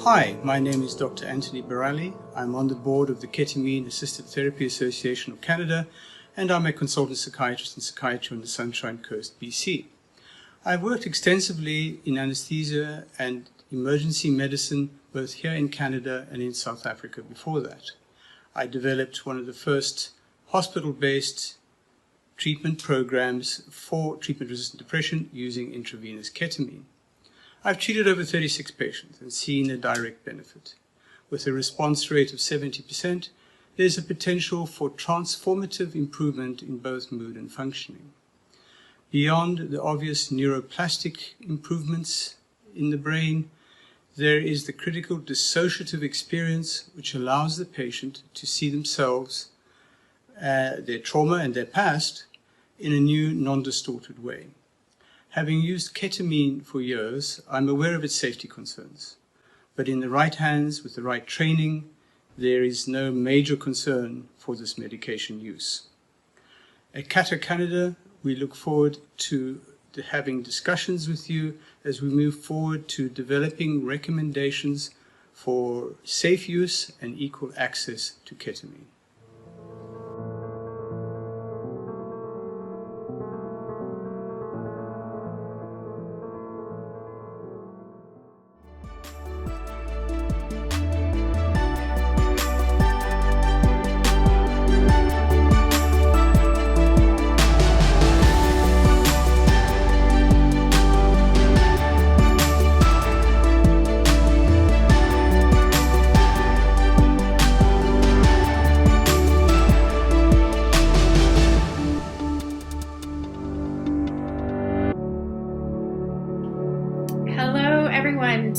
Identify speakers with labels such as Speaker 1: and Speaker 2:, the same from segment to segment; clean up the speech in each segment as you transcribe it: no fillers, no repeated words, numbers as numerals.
Speaker 1: Hi, my name is Dr. Anthony Barali. I'm on the board of the Ketamine Assisted Therapy Association of Canada, and I'm a consultant psychiatrist in psychiatry on the Sunshine Coast, BC. I've worked extensively in anesthesia and emergency medicine, both here in Canada and in South Africa before that. I developed one of the first hospital-based treatment programs for treatment-resistant depression using intravenous ketamine. I've treated over 36 patients and seen a direct benefit. With a response rate of 70%, there's a potential for transformative improvement in both mood and functioning. Beyond the obvious neuroplastic improvements in the brain, there is the critical dissociative experience which allows the patient to see themselves, their trauma and their past in a new, non-distorted way. Having used ketamine for years, I'm aware of its safety concerns. But in the right hands, with the right training, there is no major concern for this medication use. At Kata Canada, we look forward to having discussions with you as we move forward to developing recommendations for safe use and equal access to ketamine.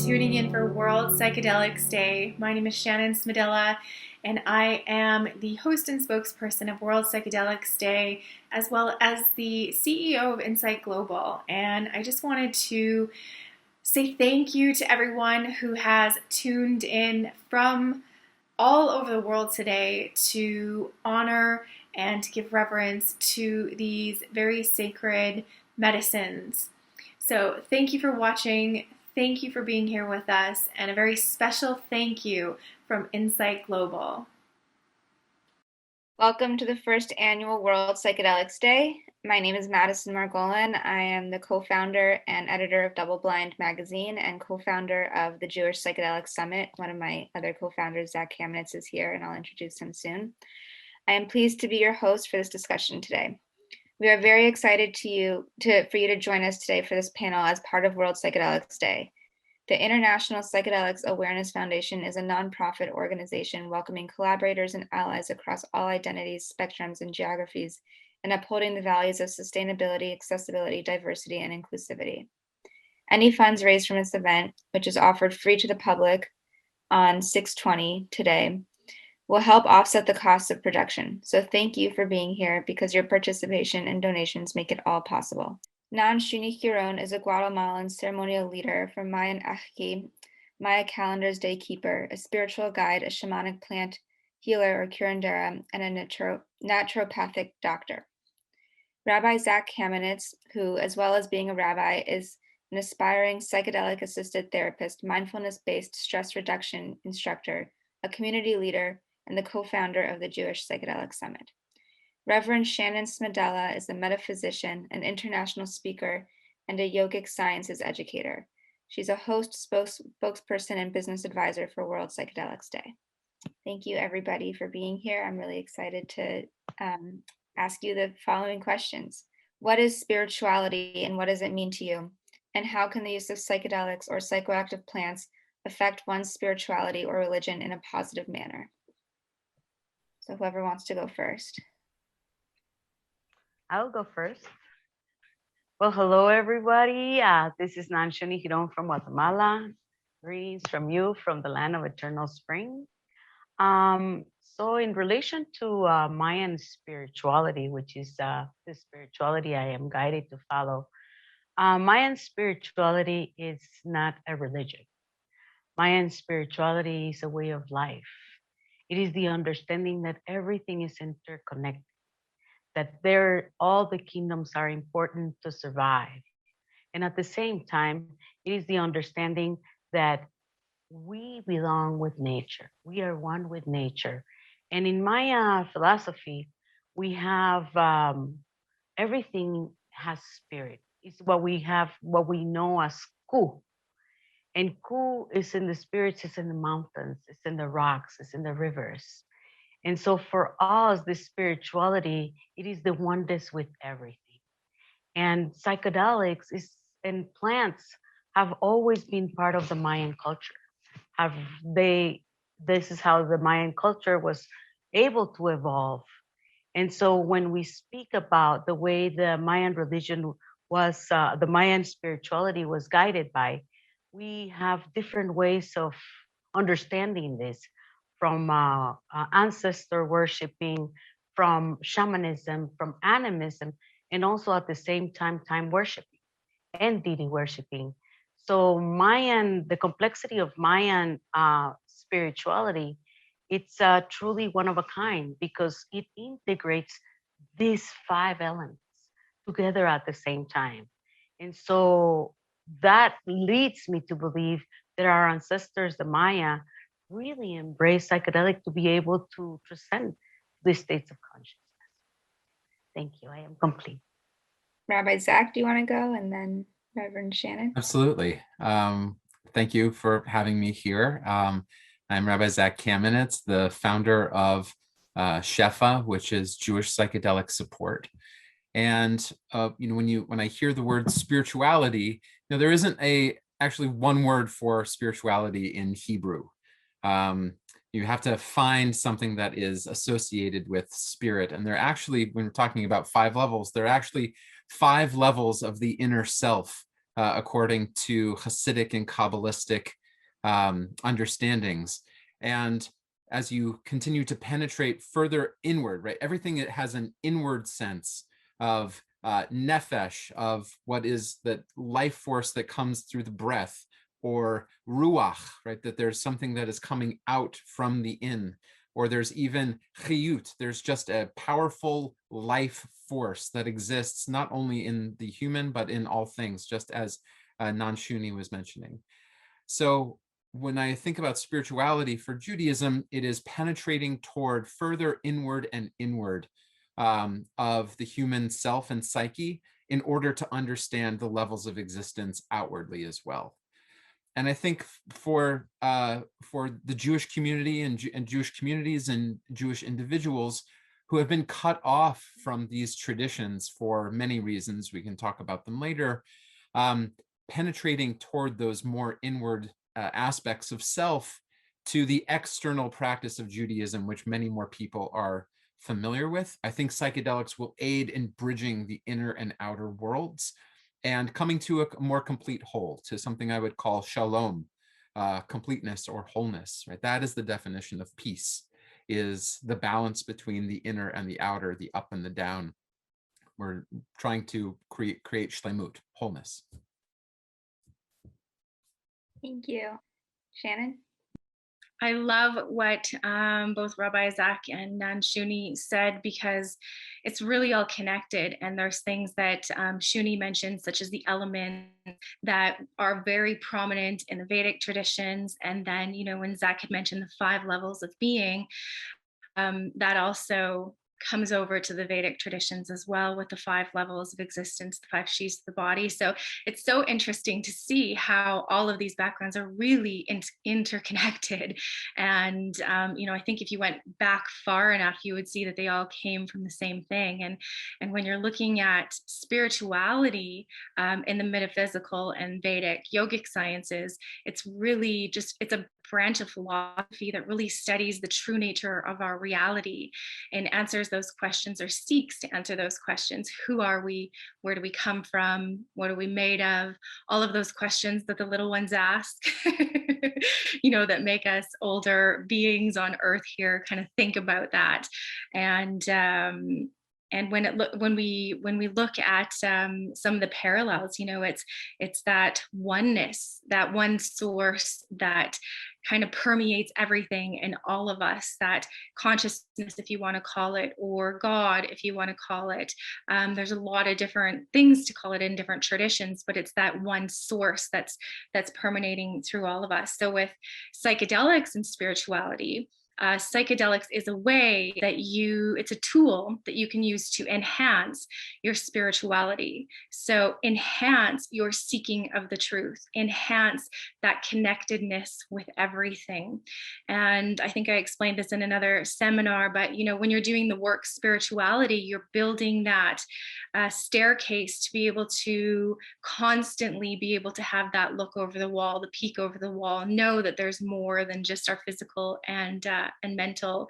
Speaker 2: Tuning in for World Psychedelics Day. My name is Shannon Smedella, and I am the host and spokesperson of World Psychedelics Day, as well as the CEO of Insight Global. And I just wanted to say thank you to everyone who has tuned in from all over the world today to honor and to give reverence to these very sacred medicines. So thank you for watching. Thank you for being here with us, and a very special thank you from Insight Global.
Speaker 3: Welcome to the first annual World Psychedelics Day. My name is Madison Margolin. I am the co-founder and editor of Double Blind magazine and co-founder of the Jewish Psychedelic Summit. One of my other co-founders, Zach Kamenetz, is here, and I'll introduce him soon. I am pleased to be your host for this discussion today. We are very excited for you to join us today for this panel as part of World Psychedelics Day. The International Psychedelics Awareness Foundation is a nonprofit organization welcoming collaborators and allies across all identities, spectrums, and geographies, and upholding the values of sustainability, accessibility, diversity, and inclusivity. Any funds raised from this event, which is offered free to the public on 6/20 today, will help offset the costs of production. So thank you for being here, because your participation and donations make it all possible. Nan Srini Giron is a Guatemalan ceremonial leader from Mayan Achki, Maya calendar's day keeper, a spiritual guide, a shamanic plant healer or curandera, and a naturopathic doctor. Rabbi Zach Kamenetz, who, as well as being a rabbi, is an aspiring psychedelic-assisted therapist, mindfulness-based stress reduction instructor, a community leader, and the co-founder of the Jewish Psychedelic Summit. Reverend Shannon Smedella is a metaphysician, an international speaker, and a yogic sciences educator. She's a host, spokesperson, and business advisor for World Psychedelics Day. Thank you, everybody, for being here. I'm really excited to ask you the following questions. What is spirituality, and what does it mean to you? And how can the use of psychedelics or psychoactive plants affect one's spirituality or religion in a positive manner? So whoever wants to go first.
Speaker 4: I'll go first. Well, hello, everybody. This is Nan Srini Giron from Guatemala. Greetings from you from the land of eternal spring. So in relation to Mayan spirituality, which is the spirituality I am guided to follow, Mayan spirituality is not a religion. Mayan spirituality is a way of life. It is the understanding that everything is interconnected, that all the kingdoms are important to survive. And at the same time, it is the understanding that we belong with nature. We are one with nature. And in Maya philosophy, we have everything has spirit. It's what we have, what we know as ku. And ku is in the spirits, it's in the mountains, it's in the rocks, it's in the rivers. And so for us, this spirituality, it is the oneness with everything. And psychedelics is and plants have always been part of the Mayan culture. Have they this is how the Mayan culture was able to evolve. And so when we speak about the way the Mayan religion was, the Mayan spirituality was guided by, we have different ways of understanding this, from ancestor worshiping, from shamanism, from animism, and also at the same time, time worshiping and deity worshiping. So Mayan, the complexity of Mayan spirituality, it's truly one of a kind because it integrates these five elements together at the same time. And so that leads me to believe that our ancestors, the Maya, really embraced psychedelic to be able to transcend these states of consciousness. Thank you. I am complete.
Speaker 3: Rabbi Zach, do you want to go? And then Reverend Shannon?
Speaker 5: Absolutely. Thank you for having me here. I'm Rabbi Zach Kamenetz, the founder of Shefa, which is Jewish Psychedelic Support. And when I hear the word spirituality, there isn't actually one word for spirituality in Hebrew. You have to find something that is associated with spirit. And they're actually, when we're talking about 5 levels, there are actually 5 levels of the inner self, according to Hasidic and Kabbalistic understandings. And as you continue to penetrate further inward, right, everything that has an inward sense of nefesh, of what is that life force that comes through the breath, or ruach, right, that there's something that is coming out from the in, or there's even chiyut, there's just a powerful life force that exists not only in the human, but in all things, just as Nanshuni was mentioning. So when I think about spirituality for Judaism, it is penetrating toward further inward and inward of the human self and psyche in order to understand the levels of existence outwardly as well. And I think for the Jewish community and Jewish communities and Jewish individuals who have been cut off from these traditions for many reasons, we can talk about them later, penetrating toward those more inward aspects of self to the external practice of Judaism, which many more people are familiar with. I think psychedelics will aid in bridging the inner and outer worlds and coming to a more complete whole, to something I would call shalom, completeness or wholeness, right? That is the definition of peace, is the balance between the inner and the outer, the up and the down. We're trying to create shlemut, wholeness.
Speaker 3: Thank you. Shannon?
Speaker 2: I love what both Rabbi Zach and Nanshuni said, because it's really all connected. And there's things that Shuni mentioned, such as the elements that are very prominent in the Vedic traditions. And then, when Zach had mentioned the 5 levels of being, that also comes over to the Vedic traditions as well, with the 5 levels of existence, the 5 sheaths of the body. So it's so interesting to see how all of these backgrounds are really interconnected. And, I think if you went back far enough, you would see that they all came from the same thing. And when you're looking at spirituality in the metaphysical and Vedic yogic sciences, it's really it's a branch of philosophy that really studies the true nature of our reality and answers those questions, or seeks to answer those questions. Who are we? Where do we come from? What are we made of? All of those questions that the little ones ask, that make us older beings on earth here kind of think about that. And and when we look at some of the parallels, it's that oneness, that one source that kind of permeates everything in all of us, that consciousness, if you want to call it, or God, if you want to call it. There's a lot of different things to call it in different traditions, but it's that one source that's permeating through all of us. So with psychedelics and spirituality, psychedelics is a way that it's a tool that you can use to enhance your spirituality. So enhance your seeking of the truth, enhance that connectedness with everything. And I think I explained this in another seminar, but when you're doing the work spirituality, you're building that staircase to be able to constantly be able to have that look over the wall, the peek over the wall, know that there's more than just our physical and mental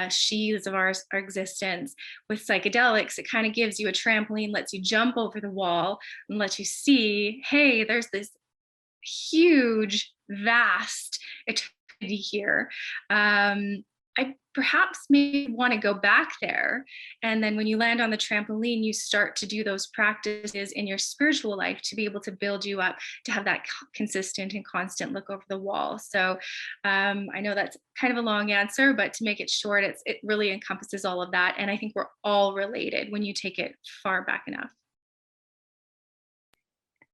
Speaker 2: sheaths of our existence. With psychedelics, it kind of gives you a trampoline, lets you jump over the wall and lets you see, hey, there's this huge, vast eternity here. I perhaps may want to go back there. And then when you land on the trampoline, you start to do those practices in your spiritual life to be able to build you up, to have that consistent and constant look over the wall. So I know that's kind of a long answer, but to make it short, it really encompasses all of that. And I think we're all related when you take it far back enough.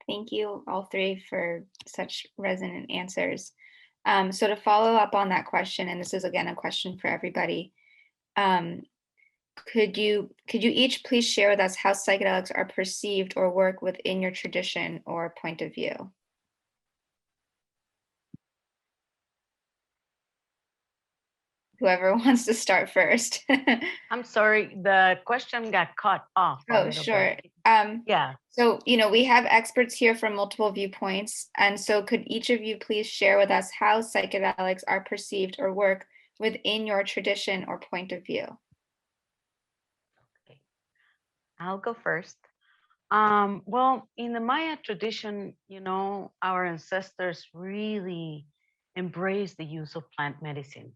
Speaker 3: Thank you all three for such resonant answers. So to follow up on that question, and this is again a question for everybody, could you each please share with us how psychedelics are perceived or work within your tradition or point of view? Whoever wants to start first.
Speaker 4: I'm sorry, the question got cut off.
Speaker 3: Oh, sure.
Speaker 4: Yeah.
Speaker 3: So, we have experts here from multiple viewpoints. And so could each of you please share with us how psychedelics are perceived or work within your tradition or point of view?
Speaker 4: Okay. I'll go first. Well, in the Maya tradition, our ancestors really embraced the use of plant medicine.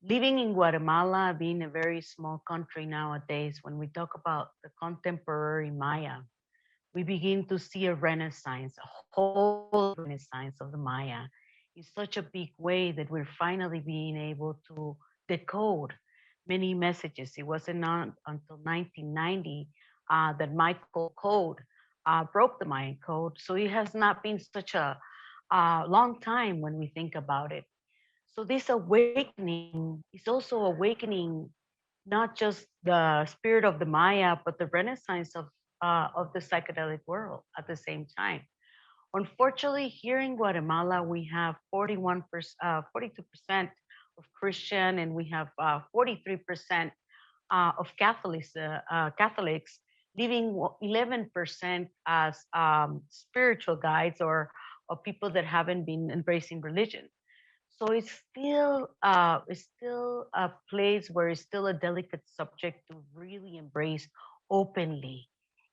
Speaker 4: Living in Guatemala, being a very small country nowadays, when we talk about the contemporary Maya, we begin to see a renaissance, a whole renaissance of the Maya in such a big way that we're finally being able to decode many messages. It wasn't until 1990 that Michael Code broke the Mayan code. So it has not been such a long time when we think about it. So this awakening is also awakening not just the spirit of the Maya, but the renaissance of the psychedelic world at the same time. Unfortunately, here in Guatemala, we have 42% of Christian, and we have 43% of Catholics, leaving 11% as spiritual guides or people that haven't been embracing religion. So it's still a place where it's still a delicate subject to really embrace openly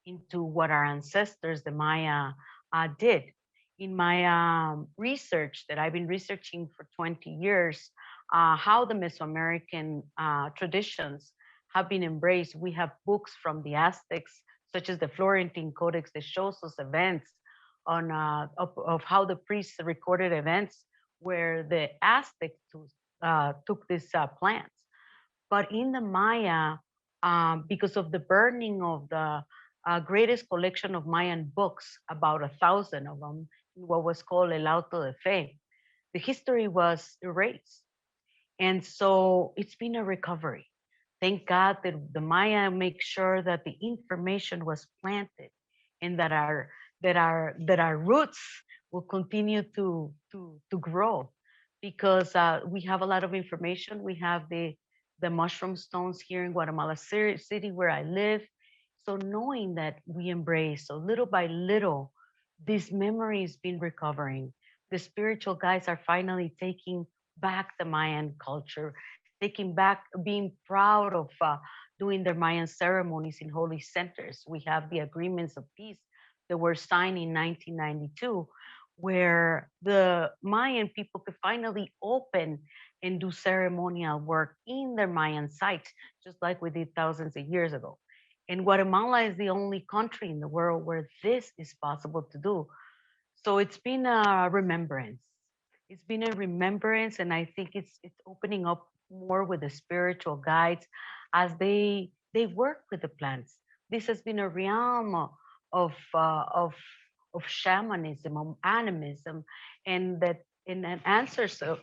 Speaker 4: into what our ancestors, the Maya, did. In my research that I've been researching for 20 years, how the Mesoamerican traditions have been embraced. We have books from the Aztecs, such as the Florentine Codex, that shows us events on of how the priests recorded events where the Aztecs took these plants. But in the Maya, because of the burning of the greatest collection of Mayan books, about 1,000 of them, in what was called El Auto de Fe, the history was erased. And so it's been a recovery. Thank God that the Maya make sure that the information was planted and that our roots will continue to grow, because we have a lot of information. We have the mushroom stones here in Guatemala City where I live. So knowing that we embrace, so little by little, this memory has been recovering. The spiritual guides are finally taking back the Mayan culture, taking back, being proud of doing their Mayan ceremonies in holy centers. We have the agreements of peace that were signed in 1992, where the Mayan people could finally open and do ceremonial work in their Mayan sites, just like we did thousands of years ago. And Guatemala is the only country in the world where this is possible to do. So it's been a remembrance. It's been a remembrance, and I think it's opening up more with the spiritual guides as they work with the plants. This has been a realm of uh, of of shamanism, of animism, and that in an ancestor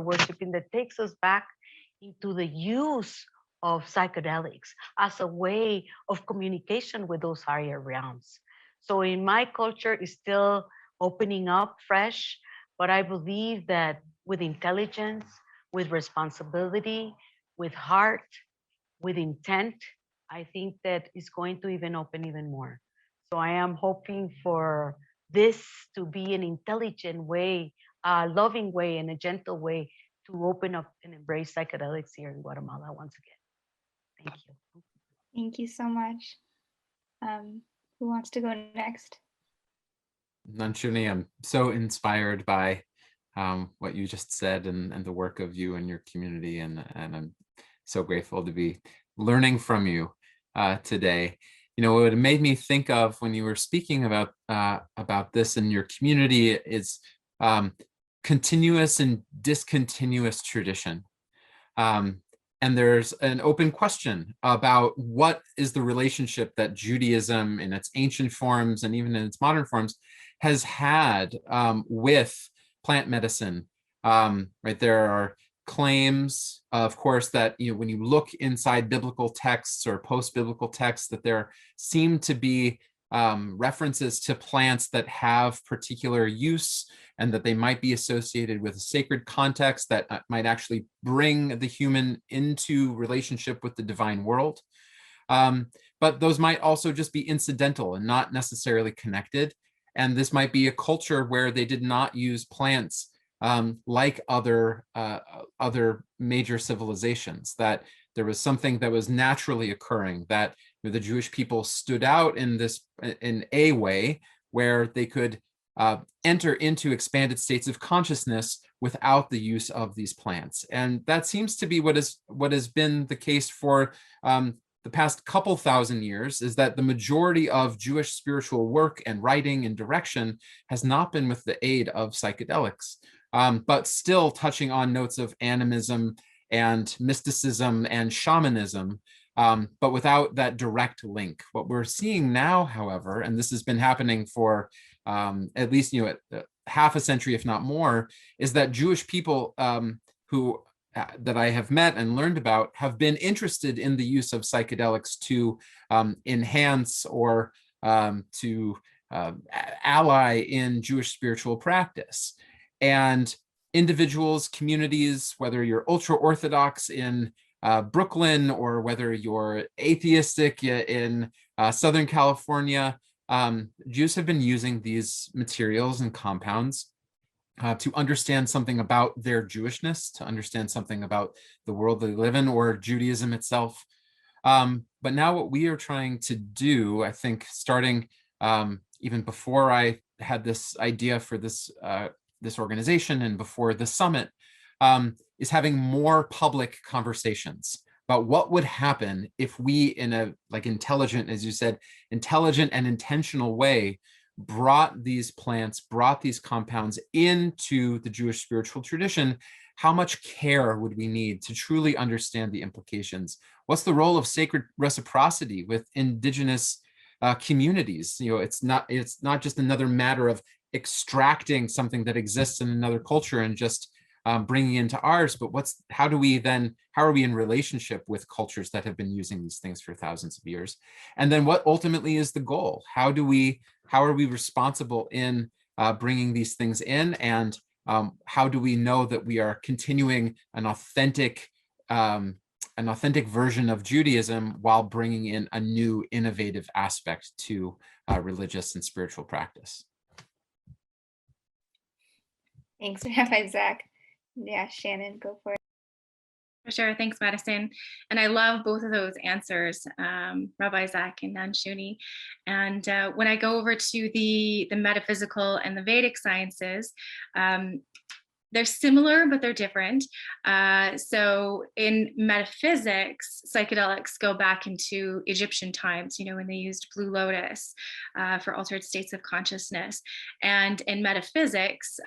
Speaker 4: worshiping that takes us back into the use of psychedelics as a way of communication with those higher realms. So in my culture, it's still opening up fresh, but I believe that with intelligence, with responsibility, with heart, with intent, I think that it's going to even open even more. So I am hoping for this to be an intelligent way, a loving way, and a gentle way to open up and embrace psychedelics here in Guatemala once again. Thank you.
Speaker 3: Thank you so much. Who wants to go next?
Speaker 5: Nanchuni, I'm so inspired by what you just said and the work of you and your community, and I'm so grateful to be learning from you today. You know, what it made me think of when you were speaking about this in your community is continuous and discontinuous tradition. And there's an open question about what is the relationship that Judaism in its ancient forms and even in its modern forms has had with plant medicine. Right, there are claims, of course, that when you look inside biblical texts or post-biblical texts, that there seem to be references to plants that have particular use and that they might be associated with a sacred context that might actually bring the human into relationship with the divine world. But those might also just be incidental and not necessarily connected. And this might be a culture where they did not use plants like other major civilizations, that there was something that was naturally occurring, that the Jewish people stood out in a way where they could enter into expanded states of consciousness without the use of these plants. And that seems to be what has been the case for the past couple thousand years, is that the majority of Jewish spiritual work and writing and direction has not been with the aid of psychedelics, but still touching on notes of animism and mysticism and shamanism, but without that direct link. What we're seeing now, however, and this has been happening for at least half a century, if not more, is that Jewish people who that I have met and learned about have been interested in the use of psychedelics to enhance or to ally in Jewish spiritual practice. And individuals, communities, whether you're ultra-Orthodox in Brooklyn or whether you're atheistic in Southern California, Jews have been using these materials and compounds to understand something about their Jewishness, to understand something about the world they live in, or Judaism itself. But now what we are trying to do, I think, starting even before I had this idea for this organization and before the summit, is having more public conversations about what would happen if we, in a intelligent, as you said, intelligent and intentional way, brought these plants, brought these compounds into the Jewish spiritual tradition. How much care would we need to truly understand the implications? What's the role of sacred reciprocity with indigenous communities? It's not just another matter of extracting something that exists in another culture and just bringing into ours, but how are we in relationship with cultures that have been using these things for thousands of years? And then what ultimately is the goal? How are we responsible in bringing these things in? And how do we know that we are continuing an authentic version of Judaism while bringing in a new innovative aspect to religious and spiritual practice?
Speaker 3: Thanks, Rabbi Zach. Yeah, Shannon, go for it.
Speaker 2: For sure. Thanks, Madison. And I love both of those answers, Rabbi Zach and Nanshuni. And when I go over to the metaphysical and the Vedic sciences, they're similar, but they're different. So in metaphysics, psychedelics go back into Egyptian times, when they used Blue Lotus for altered states of consciousness. And in metaphysics,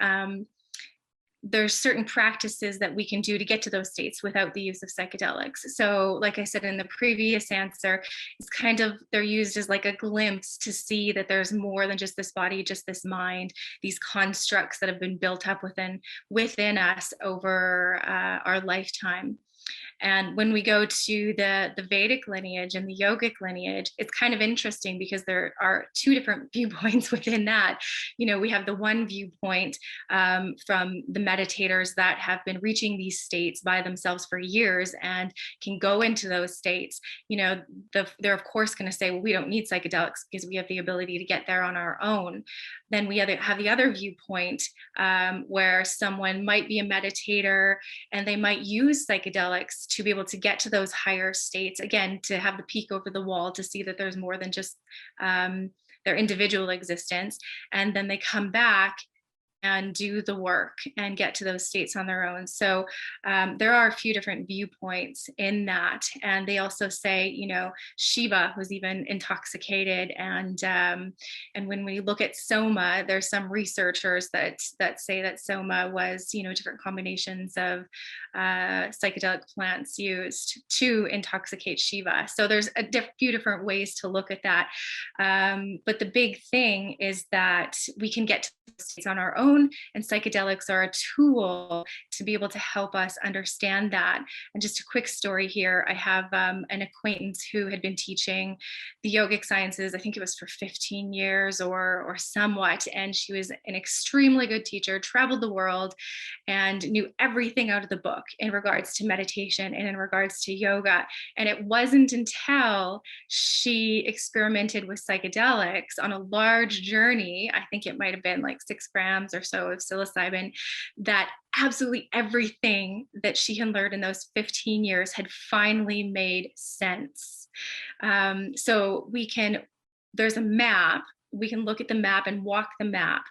Speaker 2: there's certain practices that we can do to get to those states without the use of psychedelics. So like I said in the previous answer, it's kind of, they're used as like a glimpse to see that there's more than just this body, just this mind, these constructs that have been built up within us over our lifetime. And when we go to the Vedic lineage and the yogic lineage, it's kind of interesting because there are two different viewpoints within that. We have the one viewpoint from the meditators that have been reaching these states by themselves for years and can go into those states. They're of course going to say, well, we don't need psychedelics because we have the ability to get there on our own. Then we have the other viewpoint where someone might be a meditator and they might use psychedelics to be able to get to those higher states, again, to have the peek over the wall to see that there's more than just their individual existence. And then they come back and do the work and get to those states on their own. So there are a few different viewpoints in that. And they also say, Shiva was even intoxicated. And when we look at soma, there's some researchers that say that soma was, different combinations of psychedelic plants used to intoxicate Shiva. So there's a few different ways to look at that. But the big thing is that we can get to states on our own, and psychedelics are a tool to be able to help us understand that. And just a quick story here, I have an acquaintance who had been teaching the yogic sciences, I think it was for 15 years or somewhat, and she was an extremely good teacher, traveled the world, and knew everything out of the book in regards to meditation and in regards to yoga. And it wasn't until she experimented with psychedelics on a large journey, I think it might have been like 6 grams or so of psilocybin, that absolutely everything that she had learned in those 15 years had finally made sense. So there's a map, we can look at the map and walk the map,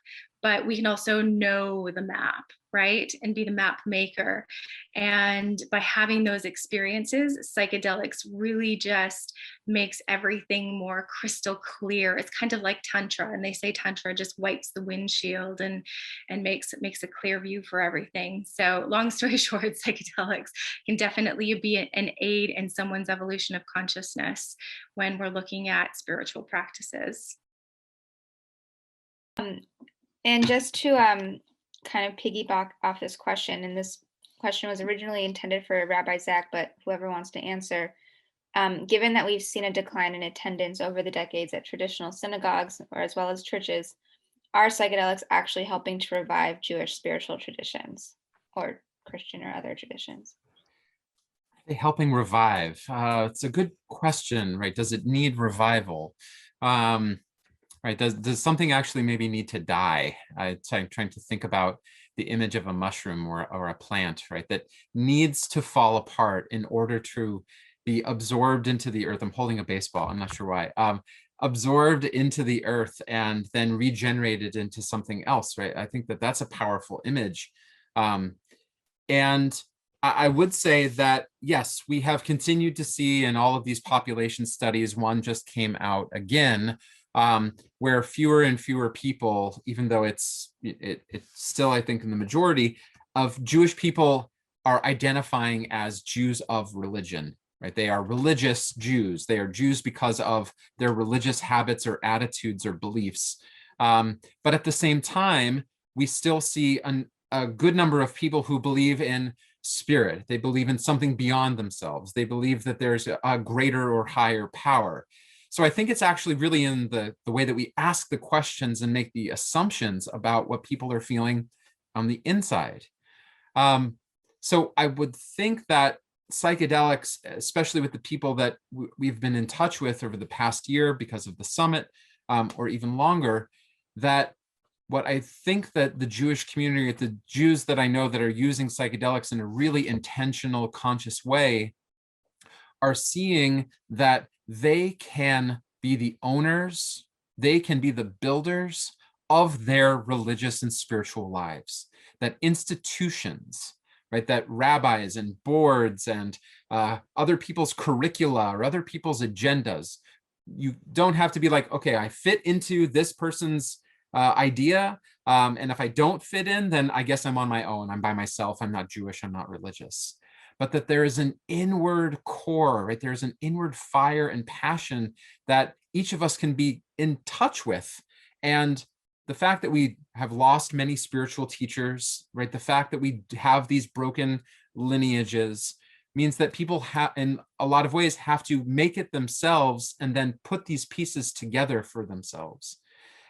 Speaker 2: but we can also know the map, right? And be the map maker. And by having those experiences, psychedelics really just makes everything more crystal clear. It's kind of like Tantra, and they say Tantra just wipes the windshield and makes a clear view for everything. So long story short, psychedelics can definitely be an aid in someone's evolution of consciousness when we're looking at spiritual practices.
Speaker 3: And just to kind of piggyback off this question, and this question was originally intended for Rabbi Zach, but whoever wants to answer, given that we've seen a decline in attendance over the decades at traditional synagogues or as well as churches, are psychedelics actually helping to revive Jewish spiritual traditions or Christian or other traditions?
Speaker 5: Are they helping revive? It's a good question, right? Does it need revival? Right? Does something actually maybe need to die? I'm trying to think about the image of a mushroom or a plant, right? That needs to fall apart in order to be absorbed into the earth. I'm holding a baseball, I'm not sure why. Absorbed into the earth and then regenerated into something else, right? I think that's a powerful image. And I would say that, yes, we have continued to see in all of these population studies, one just came out again, where fewer and fewer people, even though it's still, I think, in the majority of Jewish people are identifying as Jews of religion, right? They are religious Jews. They are Jews because of their religious habits or attitudes or beliefs. But at the same time, we still see a good number of people who believe in spirit. They believe in something beyond themselves. They believe that there's a greater or higher power. So I think it's actually really in the way that we ask the questions and make the assumptions about what people are feeling on the inside. So I would think that psychedelics, especially with the people that we've been in touch with over the past year because of the summit, or even longer, that what I think that the Jewish community, the Jews that I know that are using psychedelics in a really intentional, conscious way, are seeing that they can be the owners, they can be the builders of their religious and spiritual lives, that institutions, right, that rabbis and boards and other people's curricula or other people's agendas, you don't have to be like, okay, I fit into this person's idea, and if I don't fit in, then I guess I'm on my own, I'm by myself, I'm not Jewish, I'm not religious. But that there is an inward core, right? There's an inward fire and passion that each of us can be in touch with. And the fact that we have lost many spiritual teachers, right? The fact that we have these broken lineages means that people have, in a lot of ways, have to make it themselves and then put these pieces together for themselves.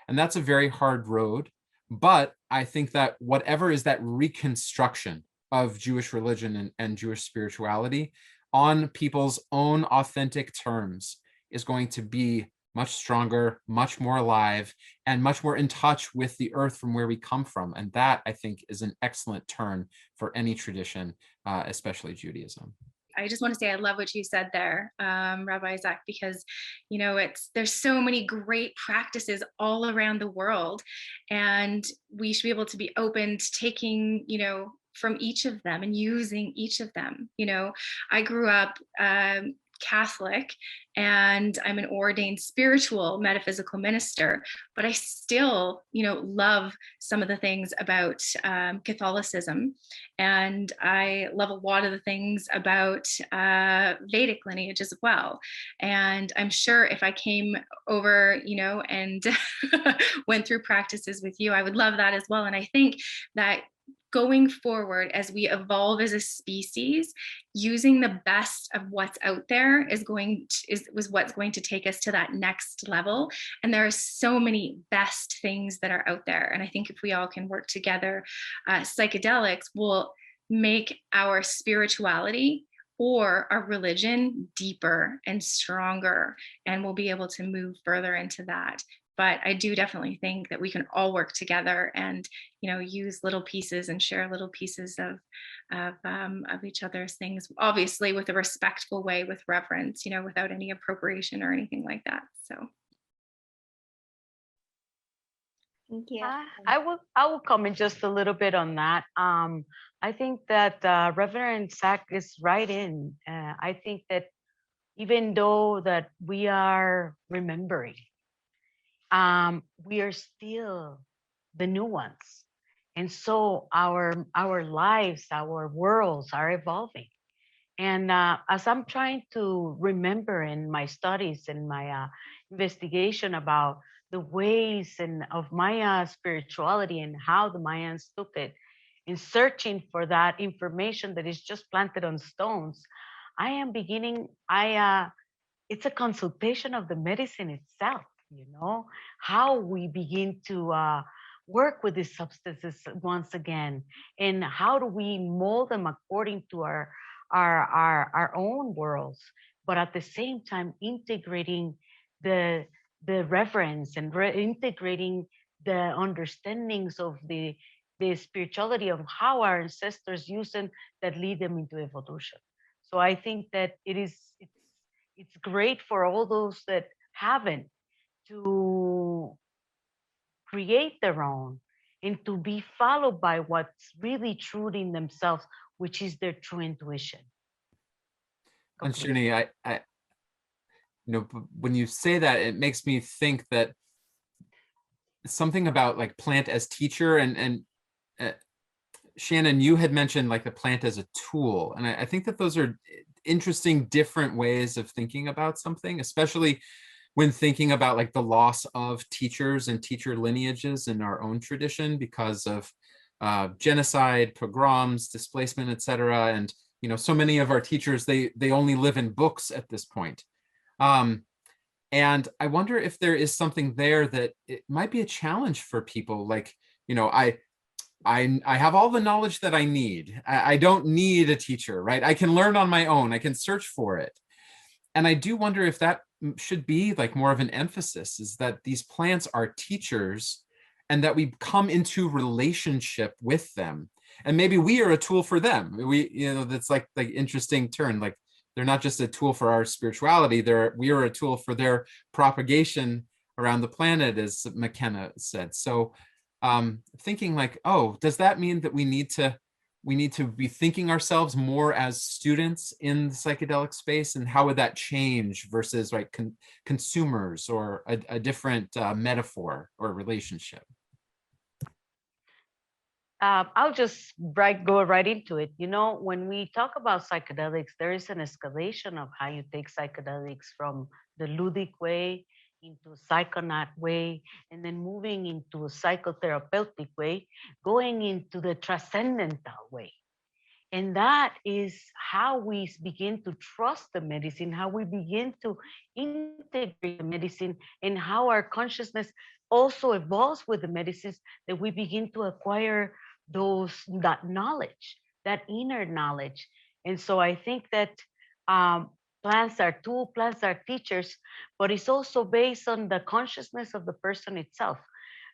Speaker 5: And that's a very hard road. But I think that whatever is that reconstruction of Jewish religion and Jewish spirituality on people's own authentic terms is going to be much stronger, much more alive, and much more in touch with the earth from where we come from. And that, I think, is an excellent turn for any tradition, especially Judaism.
Speaker 2: I just want to say I love what you said there, Rabbi Isaac, because there's so many great practices all around the world, and we should be able to be open to taking, from each of them and using each of them. I grew up Catholic, and I'm an ordained spiritual metaphysical minister, but I still, love some of the things about Catholicism, and I love a lot of the things about Vedic lineage as well. And I'm sure if I came over, and went through practices with you, I would love that as well. And I think that going forward, as we evolve as a species, using the best of what's out there is what's going to take us to that next level. And there are so many best things that are out there. And I think if we all can work together, psychedelics will make our spirituality or our religion deeper and stronger, and we'll be able to move further into that. But I do definitely think that we can all work together and, use little pieces and share little pieces of each other's things, obviously with a respectful way, with reverence, without any appropriation or anything like that. So.
Speaker 3: Thank you.
Speaker 4: I will comment just a little bit on that. I think that Reverend Zach is right in. I think that even though that we are remembering, we are still the new ones. And so our lives, our worlds are evolving. And as I'm trying to remember in my studies and my investigation about the ways and of Maya spirituality and how the Mayans took it, in searching for that information that is just planted on stones, I am beginning, it's a consultation of the medicine itself, how we begin to work with these substances once again, and how do we mold them according to our own worlds, but at the same time integrating the reverence and integrating the understandings of the spirituality of how our ancestors use them that lead them into evolution. So I think that it's great for all those that haven't to create their own and to be followed by what's really true in themselves, which is their true intuition.
Speaker 5: And Shuni, I when you say that, it makes me think that something about like plant as teacher, and Shannon, you had mentioned like the plant as a tool. And I think that those are interesting, different ways of thinking about something, especially when thinking about like the loss of teachers and teacher lineages in our own tradition because of genocide, pogroms, displacement, etc. And so many of our teachers, they only live in books at this point. And I wonder if there is something there that it might be a challenge for people. Like, I have all the knowledge that I need. I don't need a teacher, right? I can learn on my own. I can search for it. And I do wonder if that should be like more of an emphasis, is that these plants are teachers and that we come into relationship with them. And maybe we are a tool for them. That's like the interesting turn. Like they're not just a tool for our spirituality, we are a tool for their propagation around the planet, as McKenna said. So thinking like, oh, does that mean that we need to be thinking ourselves more as students in the psychedelic space, and how would that change versus like consumers, or a different metaphor or relationship?
Speaker 4: I'll just go right into it. When we talk about psychedelics, there is an escalation of how you take psychedelics from the ludic way into psychonaut way, and then moving into a psychotherapeutic way, going into the transcendental way. And that is how we begin to trust the medicine, how we begin to integrate the medicine, and how our consciousness also evolves with the medicines, that we begin to acquire that knowledge, that inner knowledge. And so I think that plants are tools, plants are teachers, but it's also based on the consciousness of the person itself.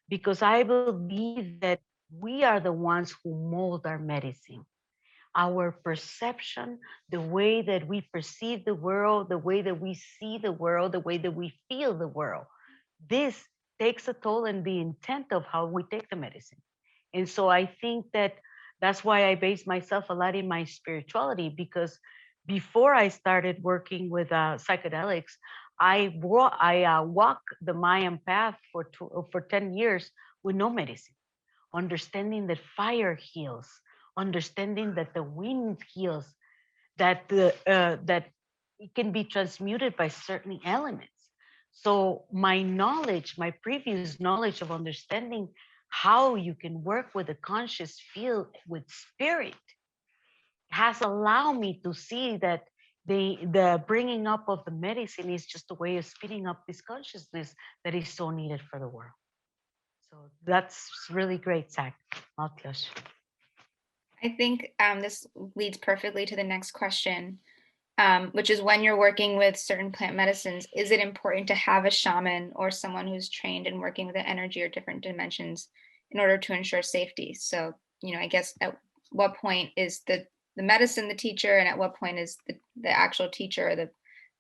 Speaker 4: Because I believe that we are the ones who mold our medicine. Our perception, the way that we perceive the world, the way that we see the world, the way that we feel the world. This takes a toll in the intent of how we take the medicine. And so I think that that's why I base myself a lot in my spirituality, because before I started working with psychedelics, I walked the Mayan path for 10 years with no medicine, understanding that fire heals, understanding that the wind heals, that that it can be transmuted by certain elements. So my knowledge, my previous knowledge of understanding how you can work with the conscious field with spirit, has allowed me to see that the bringing up of the medicine is just a way of speeding up this consciousness that is so needed for the world. So that's really great, Zach. Mathias.
Speaker 3: I think this leads perfectly to the next question, which is, when you're working with certain plant medicines, is it important to have a shaman or someone who's trained in working with the energy or different dimensions in order to ensure safety? So, I guess at what point is the medicine the teacher, and at what point is the actual teacher, or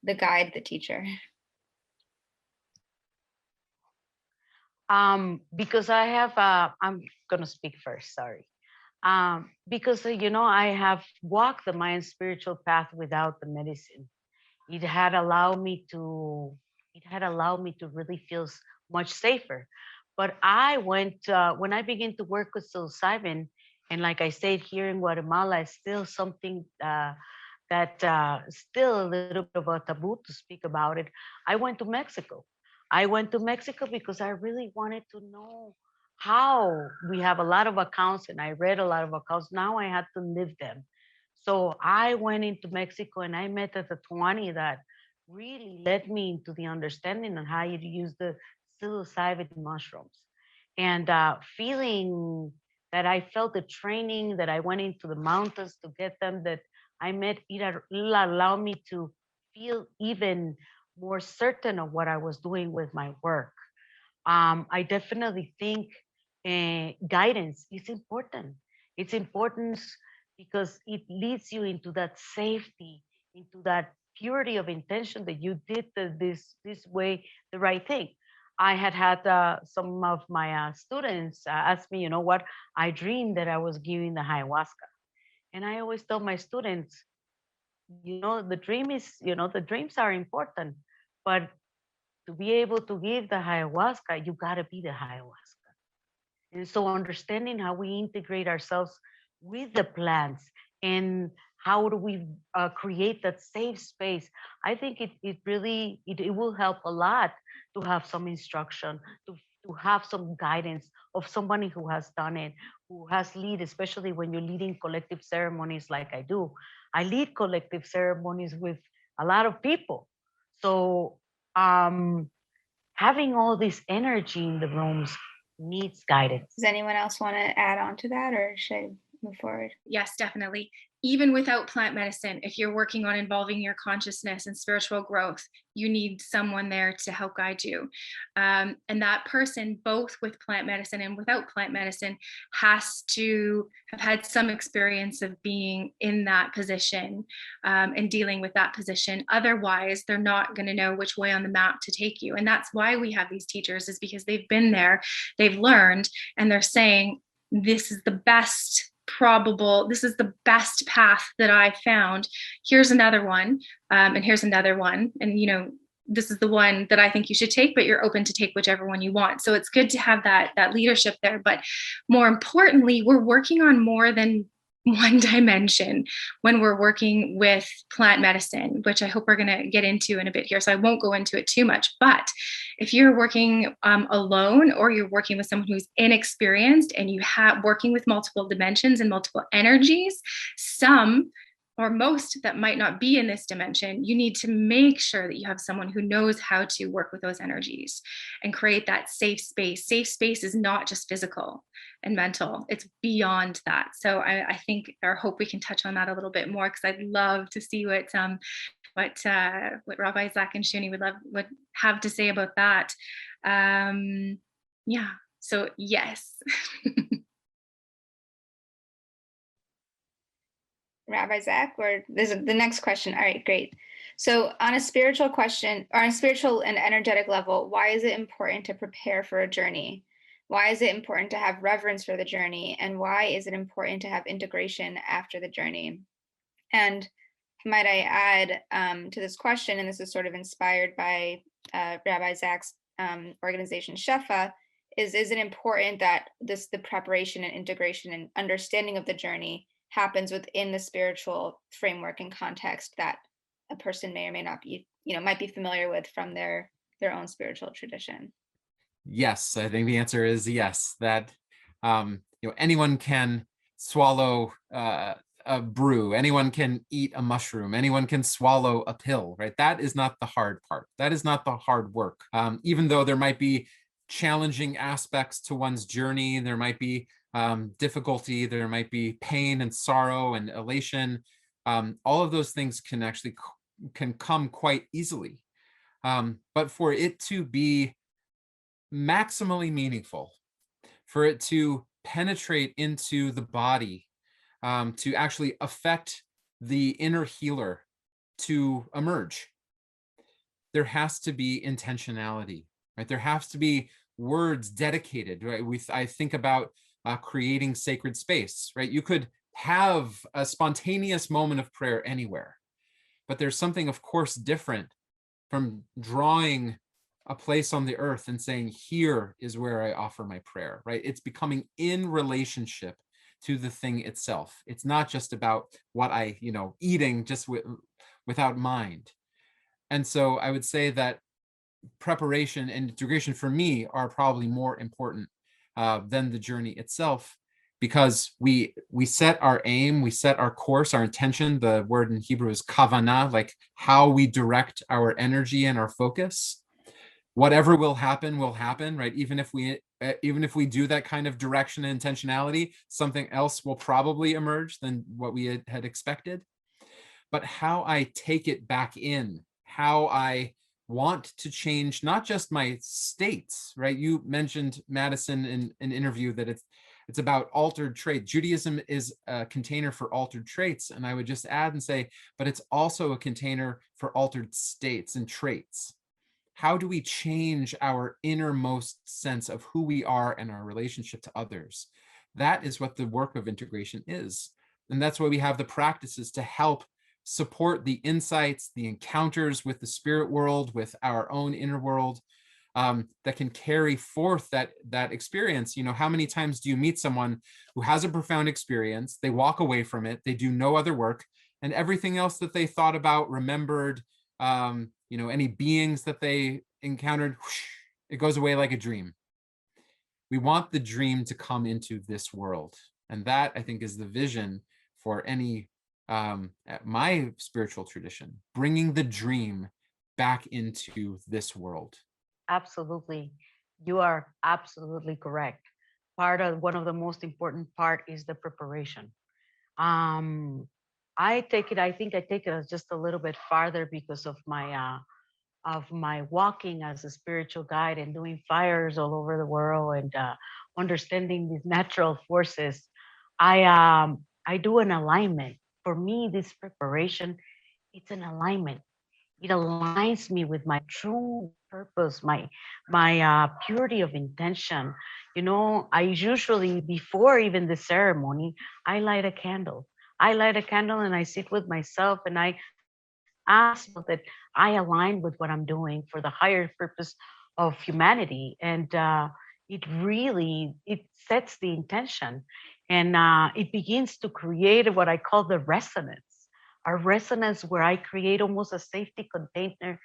Speaker 3: the guide the teacher?
Speaker 4: Because I have, I'm going to speak first, sorry. Because, I have walked the Mayan spiritual path without the medicine. It had allowed me to really feel much safer. But I went, when I began to work with psilocybin, and like I said, here in Guatemala, it's still something that still a little bit of a taboo to speak about it. I went to Mexico. I went to Mexico because I really wanted to know how. We have a lot of accounts, and I read a lot of accounts. Now I had to live them. So I went into Mexico, and I met at the Tuani that really led me into the understanding on how you use the psilocybin mushrooms. And feeling that I felt the training, that I went into the mountains to get them, that I met, it allowed me to feel even more certain of what I was doing with my work. I definitely think guidance is important. It's important because it leads you into that safety, into that purity of intention that you did this way, the right thing. I had some of my students ask me, what, I dreamed that I was giving the ayahuasca. And I always tell my students, the dreams are important, but to be able to give the ayahuasca, you got to be the ayahuasca. And so understanding how we integrate ourselves with the plants, and how do we create that safe space, I think it really it will help a lot to have some instruction, to have some guidance of somebody who has done it, who has lead, especially when you're leading collective ceremonies like I do. I lead collective ceremonies with a lot of people. So having all this energy in the rooms needs guidance.
Speaker 3: Does anyone else want to add on to that, or should move forward.
Speaker 2: Yes, definitely. Even without plant medicine, if you're working on involving your consciousness and spiritual growth, you need someone there to help guide you. And that person, both with plant medicine and without plant medicine, has to have had some experience of being in that position and dealing with that position. Otherwise, they're not going to know which way on the map to take you. And that's why we have these teachers, is because they've been there, they've learned, and they're saying, this is the best path that I found. Here's another one, and here's another one, and this is the one that I think you should take, but you're open to take whichever one you want. So it's good to have that leadership there. But more importantly, we're working on more than one dimension when we're working with plant medicine, which I hope we're going to get into in a bit here. So I won't go into it too much. But if you're working alone, or you're working with someone who's inexperienced, and you have working with multiple dimensions and multiple energies, some or most that might not be in this dimension, you need to make sure that you have someone who knows how to work with those energies and create that safe space. Safe space is not just physical and mental, it's beyond that. So I think, or hope we can touch on that a little bit more, because I'd love to see what Rabbi Zach and Shuni would have to say about that. Yeah, so yes.
Speaker 3: Rabbi Zach, or this is the next question. All right, great. So on a spiritual question, or on a spiritual and energetic level, why is it important to prepare for a journey? Why is it important to have reverence for the journey? And why is it important to have integration after the journey? And might I add to this question, and this is sort of inspired by Rabbi Zach's organization, Shefa, is it important that the preparation and integration and understanding of the journey happens within the spiritual framework and context that a person may or may not be, might be familiar with from their own spiritual tradition?
Speaker 5: Yes, I think the answer is yes, that anyone can swallow a brew, anyone can eat a mushroom, anyone can swallow a pill, right? That is not the hard part. That is not the hard work. Even though there might be challenging aspects to one's journey, there might be difficulty, there might be pain and sorrow and elation. All of those things can come quite easily. But for it to be maximally meaningful, for it to penetrate into the body, to actually affect the inner healer to emerge, there has to be intentionality, right? There has to be words dedicated, right? I think about creating sacred space, right? You could have a spontaneous moment of prayer anywhere, but there's something, of course, different from drawing a place on the earth and saying, here is where I offer my prayer, right? It's becoming in relationship to the thing itself. It's not just about what I, eating just without mind. And so I would say that preparation and integration for me are probably more important than the journey itself, because we set our aim, we set our course, our intention. The word in Hebrew is kavanah, like how we direct our energy and our focus. Whatever will happen, right? Even if we do that kind of direction and intentionality, something else will probably emerge than what we had expected. But how I take it back in, how I want to change not just my states, right? You mentioned, Madison, in an interview that it's about altered traits. Judaism is a container for altered traits. And I would just add and say, but it's also a container for altered states and traits. How do we change our innermost sense of who we are and our relationship to others? That is what the work of integration is. And that's why we have the practices to help support the insights, the encounters with the spirit world, with our own inner world, that can carry forth that experience. How many times do you meet someone who has a profound experience, they walk away from it, they do no other work, and everything else that they thought about, remembered, any beings that they encountered, whoosh, it goes away like a dream. We want the dream to come into this world. And that, I think, is the vision for any, my spiritual tradition, bringing the dream back into this world.
Speaker 4: Absolutely. You are absolutely correct. one of the most important part is the preparation. Um, I think I take it as just a little bit farther because of my walking as a spiritual guide and doing fires all over the world and understanding these natural forces. I do an alignment. For me, this preparation, it's an alignment. It aligns me with my true purpose, my purity of intention. You know, I usually, before even the ceremony, I light a candle. I light a candle and I sit with myself and I ask myself that I align with what I'm doing for the higher purpose of humanity. And it sets the intention, and it begins to create what I call the resonance, a resonance where I create almost a safety container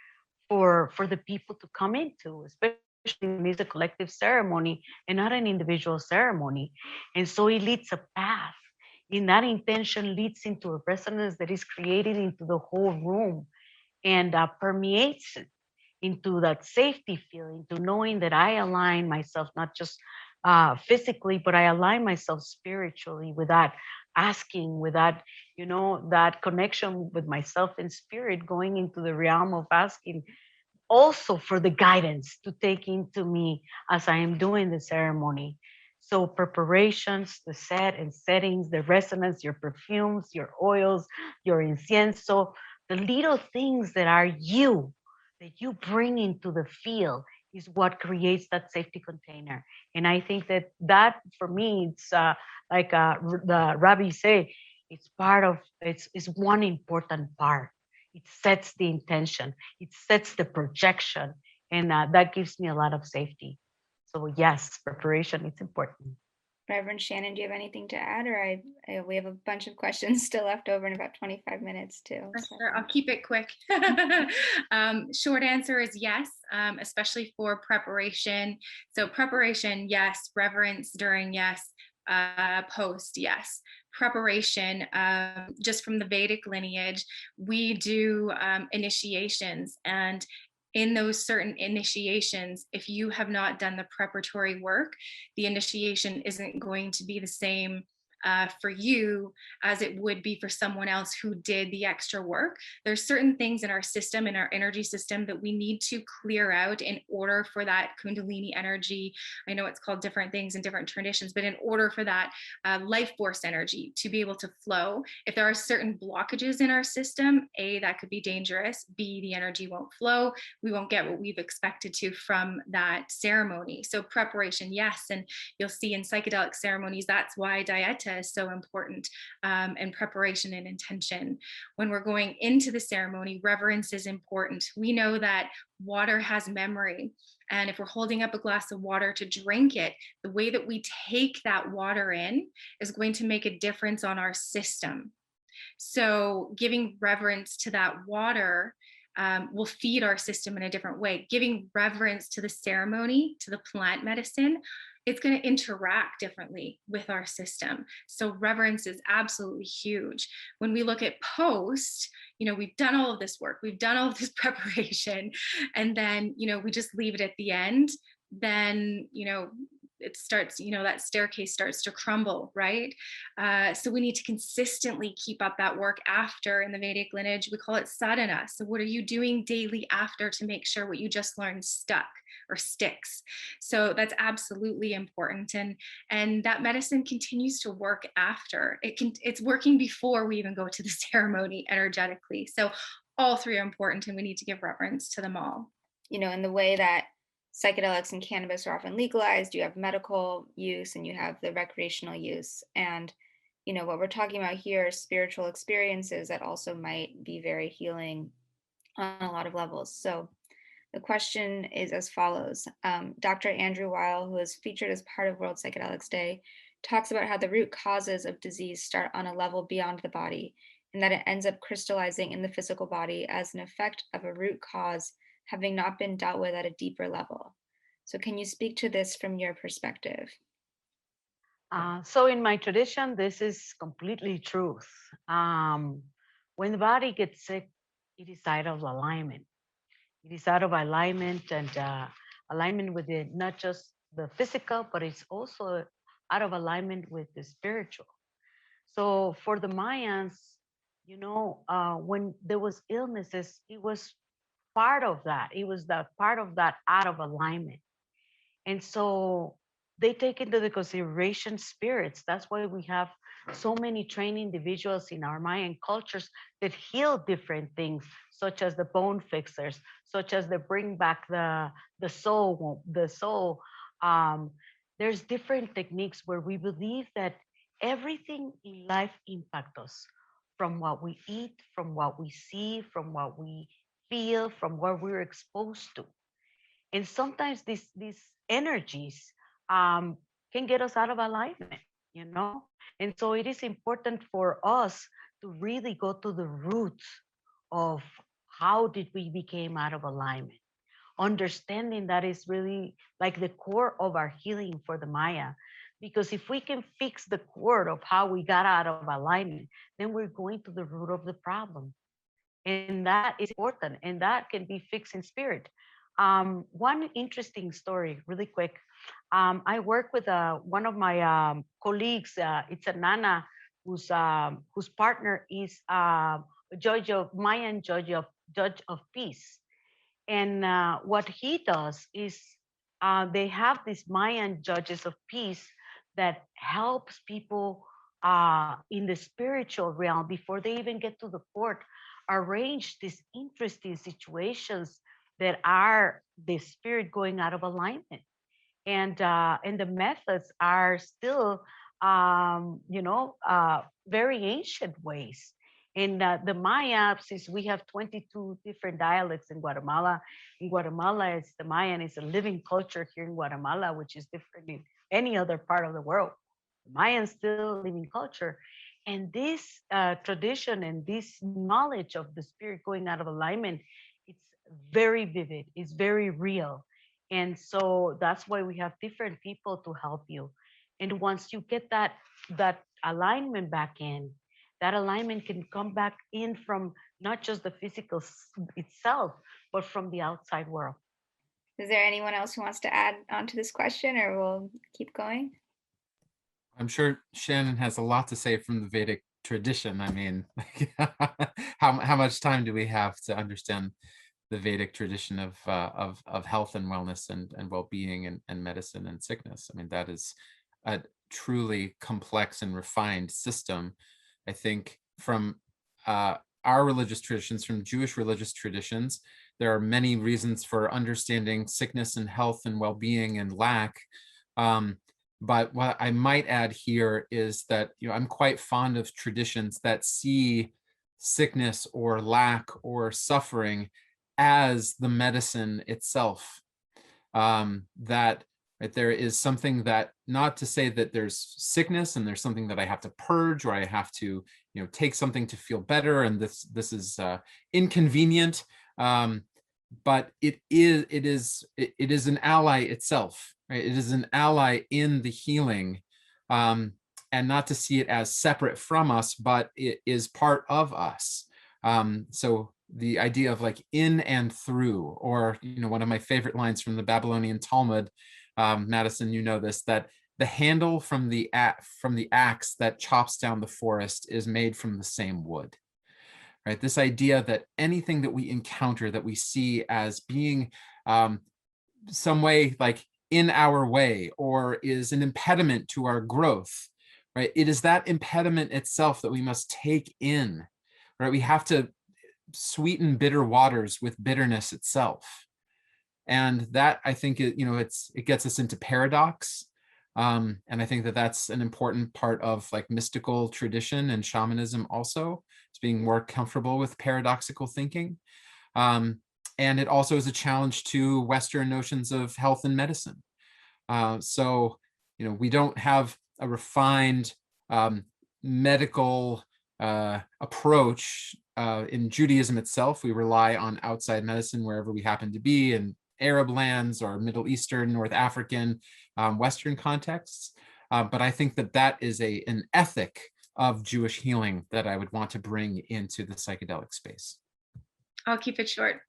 Speaker 4: for the people to come into, especially when it's a collective ceremony and not an individual ceremony. And so it leads a path. In that intention leads into a resonance that is created into the whole room and permeates into that safety feeling, to knowing that I align myself, not just physically, but I align myself spiritually with that asking, with that, that connection with myself in spirit, going into the realm of asking also for the guidance to take into me as I am doing the ceremony. So preparations, the set and settings, the resonance, your perfumes, your oils, your incienso, the little things that you bring into the field is what creates that safety container. And I think that for me, it's like the rabbi say, it's one important part. It sets the intention, it sets the projection, and that gives me a lot of safety. So yes, preparation, it's important.
Speaker 3: Reverend Shannon, do you have anything to add? Or we have a bunch of questions still left over in about 25 minutes too.
Speaker 2: For sure. I'll keep it quick. Short answer is yes, especially for preparation. So preparation, yes. Reverence during, yes. Post, yes. Preparation, just from the Vedic lineage, we do initiations, and in those certain initiations, if you have not done the preparatory work, the initiation isn't going to be the same for you as it would be for someone else who did the extra work. There's certain things in our system, in our energy system, that we need to clear out in order for that Kundalini energy. I know it's called different things in different traditions, but in order for that life force energy to be able to flow, if there are certain blockages in our system, A, that could be dangerous. B, the energy won't flow. We won't get what we've expected to from that ceremony. So preparation, yes. And you'll see in psychedelic ceremonies, that's why dieta is so important, and preparation and intention. When we're going into the ceremony, reverence is important. We know that water has memory. And if we're holding up a glass of water to drink it, the way that we take that water in is going to make a difference on our system. So giving reverence to that water will feed our system in a different way. Giving reverence to the ceremony, to the plant medicine, it's going to interact differently with our system. So reverence is absolutely huge. When we look at post, we've done all of this work, we've done all of this preparation, and then, we just leave it at the end, then, it starts, that staircase starts to crumble, right? So we need to consistently keep up that work after. In the Vedic lineage, we call it sadhana. So what are you doing daily after to make sure what you just learned stuck or sticks? So that's absolutely important. And that medicine continues to work after. It's working before we even go to the ceremony energetically. So all three are important, and we need to give reverence to them all.
Speaker 3: In the way that psychedelics and cannabis are often legalized, you have medical use and you have the recreational use. And, what we're talking about here is spiritual experiences that also might be very healing on a lot of levels. So the question is as follows. Dr. Andrew Weil, who is featured as part of World Psychedelics Day, talks about how the root causes of disease start on a level beyond the body, and that it ends up crystallizing in the physical body as an effect of a root cause having not been dealt with at a deeper level. So can you speak to this from your perspective?
Speaker 4: So in my tradition, this is completely truth. When the body gets sick, it is out of alignment. It is out of alignment, and alignment with it, not just the physical, but it's also out of alignment with the spiritual. So for the Mayans, when there was illnesses, it was part of that. It was the part of that out of alignment. And so they take into the consideration spirits. That's why we have so many trained individuals in our Mayan cultures that heal different things, such as the bone fixers, such as the bring back the soul, the soul. There's different techniques where we believe that everything in life impacts us, from what we eat, from what we see, from what we feel, from what we're exposed to. And sometimes these energies can get us out of alignment, you know. And so it is important for us to really go to the roots of how did we became out of alignment. Understanding that is really like the core of our healing for the Maya. Because if we can fix the core of how we got out of alignment, then we're going to the root of the problem. And that is important, and that can be fixed in spirit. One interesting story, really quick. I work with one of my colleagues. It's a Nana whose partner is Mayan judge of peace. And what he does is they have these Mayan judges of peace that helps people in the spiritual realm before they even get to the court, arrange these interesting situations that are the spirit going out of alignment. And the methods are still very ancient ways. In the Maya, since we have 22 different dialects in Guatemala, it's the Mayan is a living culture here in Guatemala, which is different in any other part of the world. The Mayan still a living culture. And this tradition and this knowledge of the spirit going out of alignment, it's very vivid, it's very real. And so that's why we have different people to help you. And once you get that alignment back in, that alignment can come back in from not just the physical itself, but from the outside world.
Speaker 3: Is there anyone else who wants to add on to this question, or we'll keep going?
Speaker 5: I'm sure Shannon has a lot to say from the Vedic tradition. I mean, how much time do we have to understand the Vedic tradition of health and wellness and well-being and medicine and sickness? I mean, that is a truly complex and refined system. I think from our religious traditions, from Jewish religious traditions, there are many reasons for understanding sickness and health and well-being and lack. But what I might add here is that, I'm quite fond of traditions that see sickness or lack or suffering as the medicine itself. That right, there is something that, not to say that there's sickness and there's something that I have to purge or I have to, take something to feel better, and this is inconvenient. But it is an ally itself, right? It is an ally in the healing, and not to see it as separate from us, but it is part of us. So the idea of like in and through, or one of my favorite lines from the Babylonian Talmud, Madison, this, that the handle from the axe that chops down the forest is made from the same wood. Right, this idea that anything that we encounter, that we see as being some way like in our way or is an impediment to our growth, right? It is that impediment itself that we must take in, right? We have to sweeten bitter waters with bitterness itself. And that, I think, it gets us into paradox. And I think that that's an important part of like mystical tradition and shamanism also. It's being more comfortable with paradoxical thinking. And it also is a challenge to Western notions of health and medicine. So, we don't have a refined medical approach in Judaism itself. We rely on outside medicine wherever we happen to be, in Arab lands or Middle Eastern, North African, Western contexts. But I think that is an ethic of Jewish healing that I would want to bring into the psychedelic space.
Speaker 2: I'll keep it short.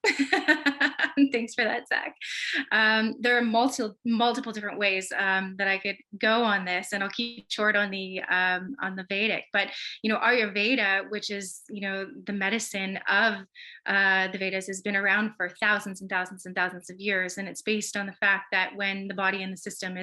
Speaker 2: Thanks for that, Zach. There are multiple different ways that I could go on this, and I'll keep it short on the Vedic. But Ayurveda, which is the medicine of the Vedas, has been around for thousands and thousands and thousands of years, and it's based on the fact that when the body and the system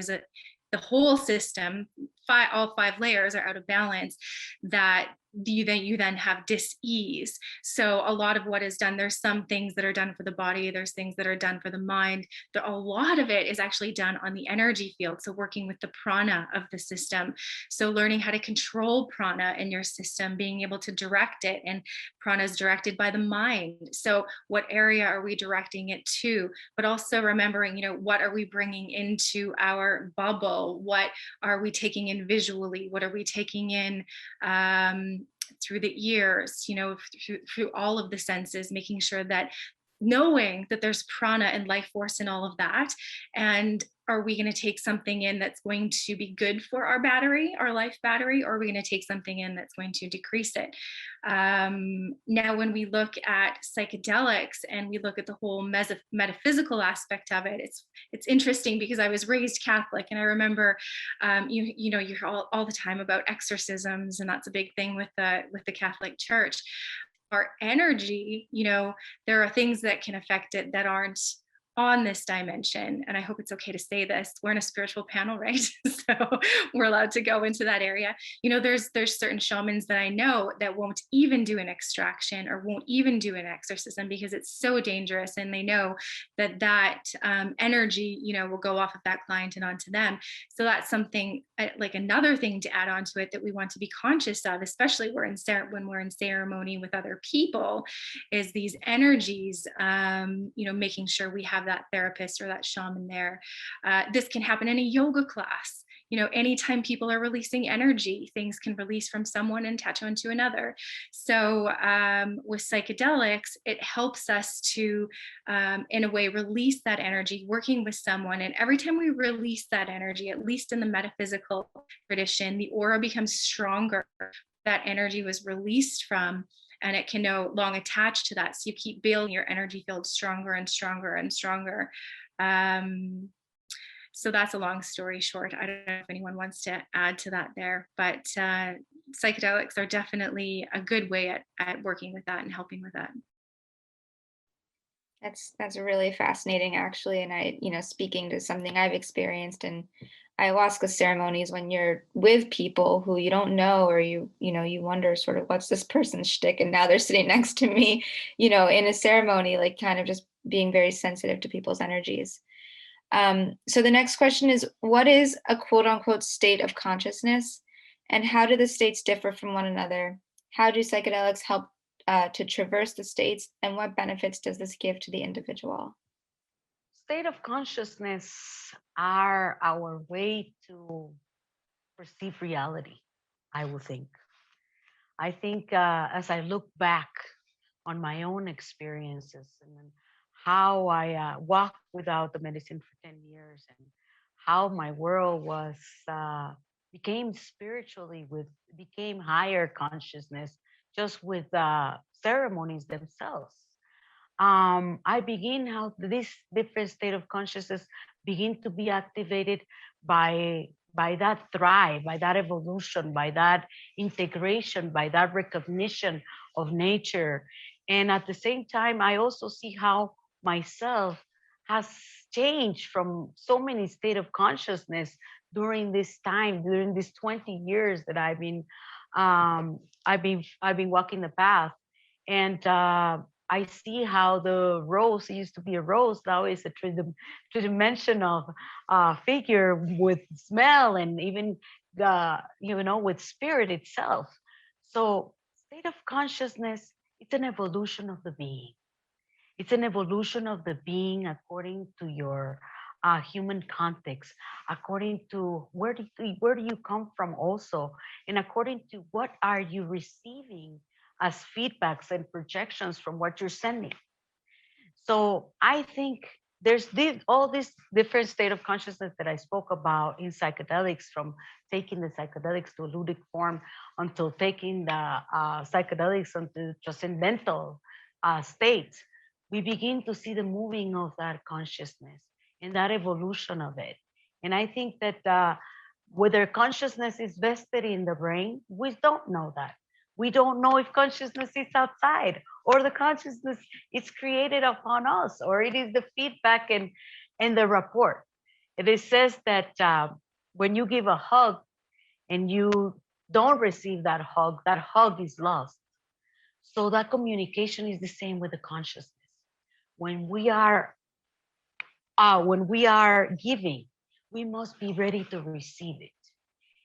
Speaker 2: the whole system, all five layers are out of balance, that you then have dis-ease. So a lot of what is done, there's some things that are done for the body, there's things that are done for the mind. A lot of it is actually done on the energy field, so working with the prana of the system. So learning how to control prana in your system, being able to direct it, and prana is directed by the mind. So what area are we directing it to? But also remembering, what are we bringing into our bubble? What are we taking in visually? What are we taking in through the ears, through all of the senses, making sure that knowing that there's prana and life force and all of that. And are we going to take something in that's going to be good for our battery, our life battery, or are we going to take something in that's going to decrease it? Now, when we look at psychedelics and we look at the whole metaphysical aspect of it, it's interesting because I was raised Catholic, and I remember, you hear all the time about exorcisms, and that's a big thing with the Catholic Church. Our energy, there are things that can affect it that aren't on this dimension. And I hope it's okay to say this. We're in a spiritual panel, right? So we're allowed to go into that area. There's certain shamans that I know that won't even do an extraction or won't even do an exorcism because it's so dangerous. And they know that energy, will go off of that client and onto them. So that's something like another thing to add on to it that we want to be conscious of, especially when we're in ceremony with other people, is these energies, making sure we have that therapist or that shaman there. This can happen in a yoga class. Anytime people are releasing energy, things can release from someone and attach onto another. So with psychedelics, it helps us to, in a way, release that energy working with someone. And every time we release that energy, at least in the metaphysical tradition, the aura becomes stronger. That energy was released from, and it can no longer attach to that. So you keep building your energy field stronger and stronger and stronger. So that's a long story short. I don't know if anyone wants to add to that there, but psychedelics are definitely a good way at working with that and helping with that.
Speaker 3: That's really fascinating, actually. And I, speaking to something I've experienced in ayahuasca ceremonies, when you're with people who you don't know, or you wonder sort of what's this person's shtick, and now they're sitting next to me, in a ceremony, like kind of just being very sensitive to people's energies. So the next question is, what is a quote unquote state of consciousness, and how do the states differ from one another? How do psychedelics help to traverse the states, and what benefits does this give to the individual?
Speaker 4: State of consciousness are our way to perceive reality, I would think. I think as I look back on my own experiences and how I walked without the medicine for 10 years, and how my world was became spiritually, became higher consciousness just with ceremonies themselves. I begin how this different state of consciousness begin to be activated by that thrive, by that evolution, by that integration, by that recognition of nature. And at the same time, I also see how myself has changed from so many state of consciousness during this time, during these 20 years that I've been walking the path. And I see how the rose used to be a rose, now is a three-dimensional figure with smell and even with spirit itself. So state of consciousness, it's an evolution of the being. It's an evolution of the being according to your human context, according to where do you come from also, and according to what are you receiving as feedbacks and projections from what you're sending. So I think there's all this different state of consciousness that I spoke about in psychedelics, from taking the psychedelics to a ludic form until taking the psychedelics into transcendental states, we begin to see the moving of that consciousness and that evolution of it. And I think that whether consciousness is vested in the brain, we don't know that. We don't know if consciousness is outside or the consciousness is created upon us, or it is the feedback and the rapport. It says that when you give a hug and you don't receive that hug is lost. So that communication is the same with the consciousness. When we are giving, we must be ready to receive it.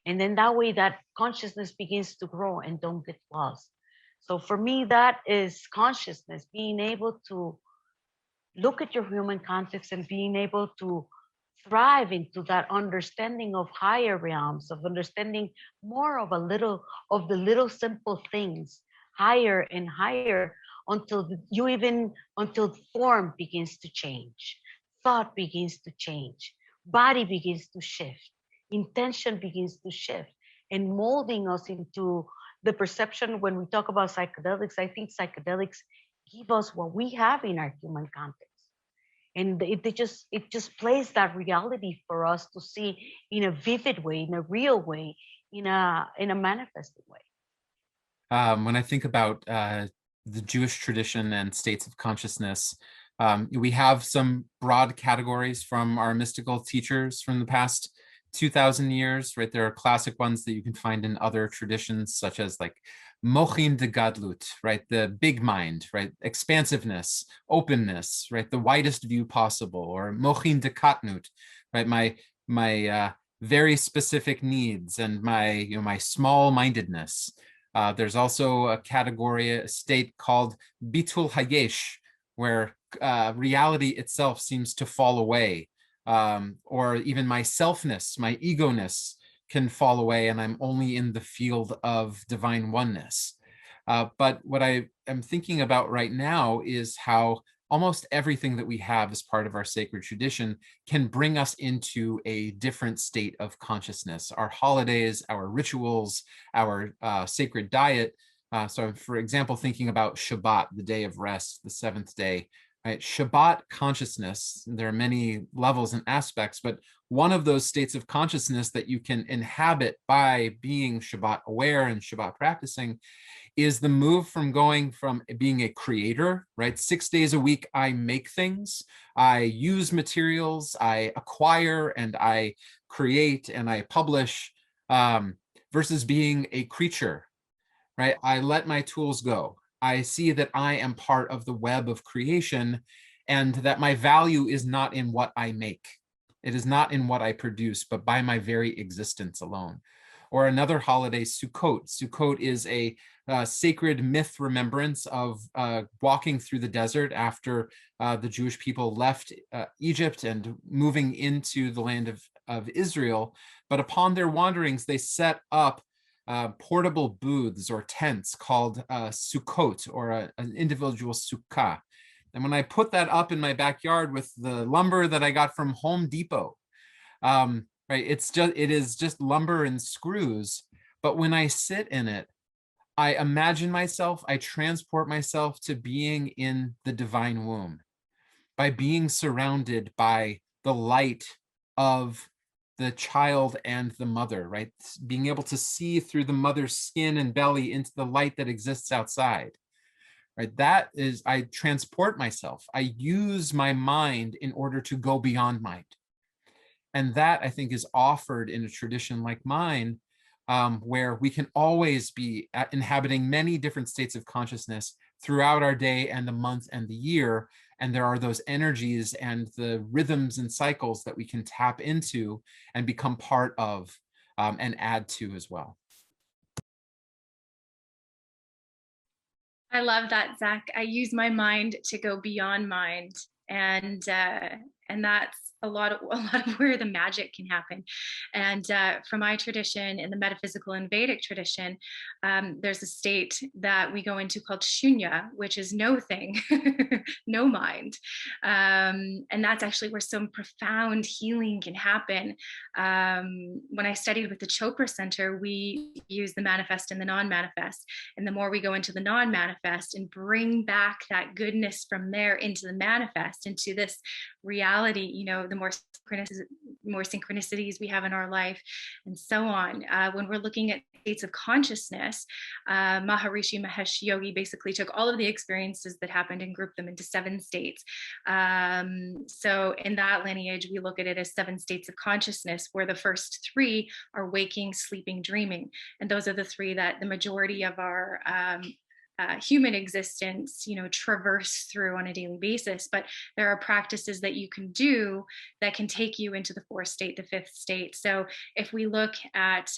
Speaker 4: And then that way that consciousness begins to grow and don't get lost. So for me, that is consciousness, being able to look at your human context and being able to thrive into that understanding of higher realms, of understanding more of the little simple things, higher and higher, until form begins to change, thought begins to change, body begins to shift, intention begins to shift, and molding us into the perception. When we talk about psychedelics, I think psychedelics give us what we have in our human context, and it just plays that reality for us to see in a vivid way, in a real way, in a manifested way.
Speaker 5: When I think about the Jewish tradition and states of consciousness, we have some broad categories from our mystical teachers from the past 2,000 years, right? There are classic ones that you can find in other traditions, such as like Mochin de Gadlut, right? The big mind, right? Expansiveness, openness, right? The widest view possible, or Mochin de Katnut, right? My very specific needs and my small-mindedness. There's also a category, a state called Bitul Hayesh, where reality itself seems to fall away, or even my selfness, my ego-ness can fall away, and I'm only in the field of divine oneness. But what I am thinking about right now is how almost everything that we have as part of our sacred tradition can bring us into a different state of consciousness. Our holidays, our rituals, our sacred diet. So for example, thinking about Shabbat, the day of rest, the seventh day, right? Shabbat consciousness, there are many levels and aspects, but one of those states of consciousness that you can inhabit by being Shabbat aware and Shabbat practicing is the move from going from being a creator, right? 6 days a week, I make things, I use materials, I acquire and I create and I publish, versus being a creature, right? I let my tools go. I see that I am part of the web of creation and that my value is not in what I make. It is not in what I produce, but by my very existence alone. Or another holiday, Sukkot. Sukkot is a sacred myth remembrance of walking through the desert after the Jewish people left Egypt and moving into the land of Israel. But upon their wanderings, they set up portable booths or tents called Sukkot, or an individual sukkah. And when I put that up in my backyard with the lumber that I got from Home Depot, right, it is just lumber and screws. But when I sit in it, I imagine myself, I transport myself to being in the divine womb, by being surrounded by the light of the child and the mother, right? Being able to see through the mother's skin and belly into the light that exists outside, right? That is, I transport myself. I use my mind in order to go beyond mind. And that, I think, is offered in a tradition like mine, where we can always be inhabiting many different states of consciousness throughout our day and the month and the year. And there are those energies and the rhythms and cycles that we can tap into and become part of, and add to as well.
Speaker 2: I love that, Zach. I use my mind to go beyond mind, and that's a lot of where the magic can happen. And from my tradition, in the metaphysical and Vedic tradition, there's a state that we go into called shunya, which is no thing, no mind. And that's actually where some profound healing can happen. When I studied with the Chopra Center, we use the manifest and the non-manifest. And the more we go into the non-manifest and bring back that goodness from there into the manifest, into this reality, you know, the more synchronicities we have in our life, and so on. When we're looking at states of consciousness, Maharishi Mahesh Yogi basically took all of the experiences that happened and grouped them into 7 states. So in that lineage, we look at it as 7 states of consciousness, where the first 3 are waking, sleeping, dreaming. And those are the 3 that the majority of our human existence, you know, traverse through on a daily basis. But there are practices that you can do that can take you into the 4th state, the 5th state. So if we look at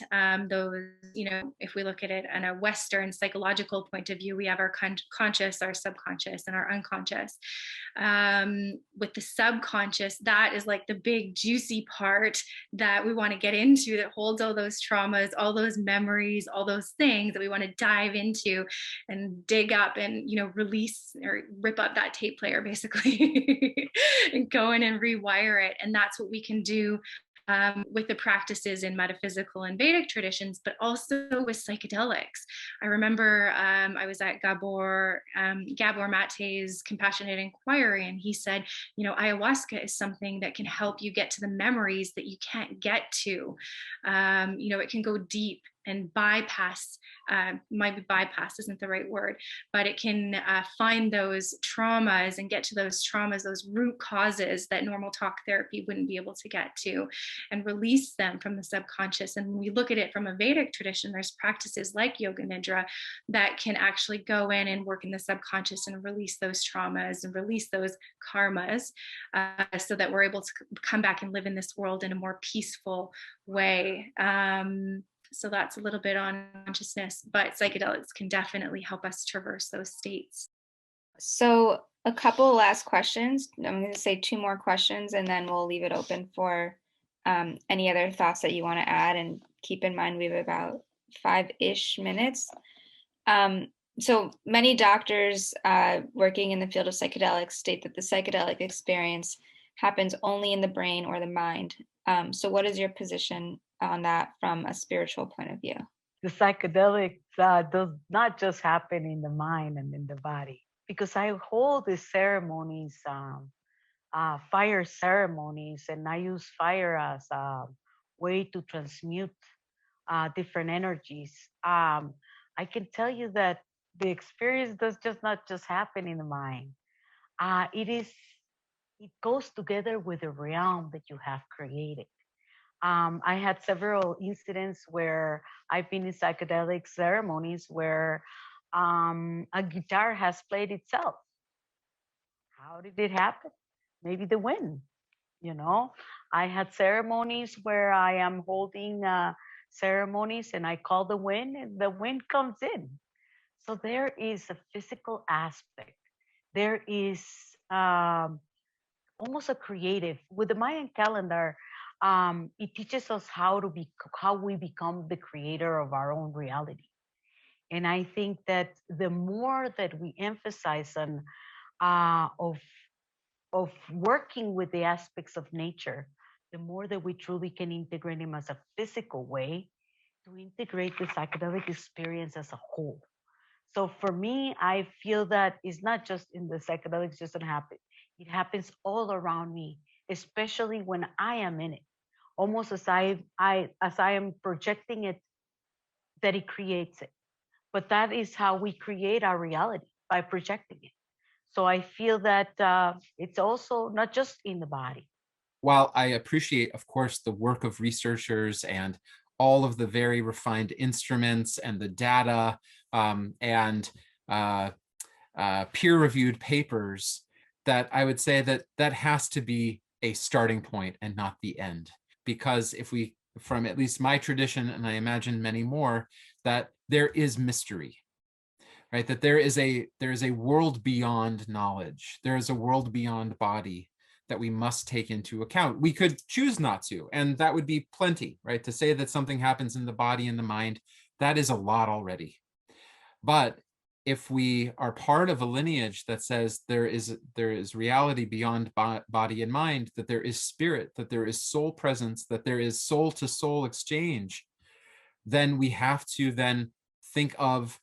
Speaker 2: those, you know, if we look at it in a Western psychological point of view, we have our conscious, our subconscious, and our unconscious. With the subconscious, that is like the big juicy part that we want to get into, that holds all those traumas, all those memories, all those things that we want to dive into and dig up and, you know, release or rip up that tape player basically and go in and rewire it. And that's what we can do with the practices in metaphysical and Vedic traditions, but also with psychedelics. I remember I was at Gabor Mate's Compassionate Inquiry, and he said, you know, ayahuasca is something that can help you get to the memories that you can't get to. You know, it can go deep and bypass, maybe bypass isn't the right word, but it can find those traumas and get to those traumas, those root causes that normal talk therapy wouldn't be able to get to, and release them from the subconscious. And when we look at it from a Vedic tradition, there's practices like Yoga Nidra that can actually go in and work in the subconscious and release those traumas and release those karmas, so that we're able to come back and live in this world in a more peaceful way. So that's a little bit on consciousness, but psychedelics can definitely help us traverse those states.
Speaker 3: So a couple last questions. I'm going to say 2 more questions, and then we'll leave it open for any other thoughts that you want to add. And keep in mind, we have about 5-ish minutes. So many doctors working in the field of psychedelics state that the psychedelic experience happens only in the brain or the mind. So what is your position on that from a spiritual point of view?
Speaker 4: The psychedelics does not just happen in the mind and in the body, because I hold these ceremonies, fire ceremonies, and I use fire as a way to transmute different energies. I can tell you that the experience does just not just happen in the mind. It goes together with the realm that you have created. I had several incidents where I've been in psychedelic ceremonies where a guitar has played itself. How did it happen? Maybe the wind, you know. I had ceremonies where I am holding ceremonies and I call the wind and the wind comes in. So there is a physical aspect. There is almost a creative. With the Mayan calendar, it teaches us how we become the creator of our own reality. And I think that the more that we emphasize on of working with the aspects of nature, the more that we truly can integrate them as a physical way to integrate the psychedelic experience as a whole. So for me, I feel that it's not just in the psychedelics doesn't happen. It happens all around me, especially when I am in it. Almost as I am projecting it, that it creates it. But that is how we create our reality, by projecting it. So I feel that it's also not just in the body.
Speaker 5: While I appreciate, of course, the work of researchers and all of the very refined instruments and the data and peer-reviewed papers, that I would say that that has to be a starting point and not the end. Because if we, from at least my tradition, and I imagine many more, that there is mystery, right? That there is a world beyond knowledge. There is a world beyond body that we must take into account. We could choose not to, and that would be plenty, right? To say that something happens in the body and the mind, that is a lot already. But if we are part of a lineage that says there is reality beyond body and mind, that there is spirit, that there is soul presence, that there is soul to soul exchange, then we have to then think of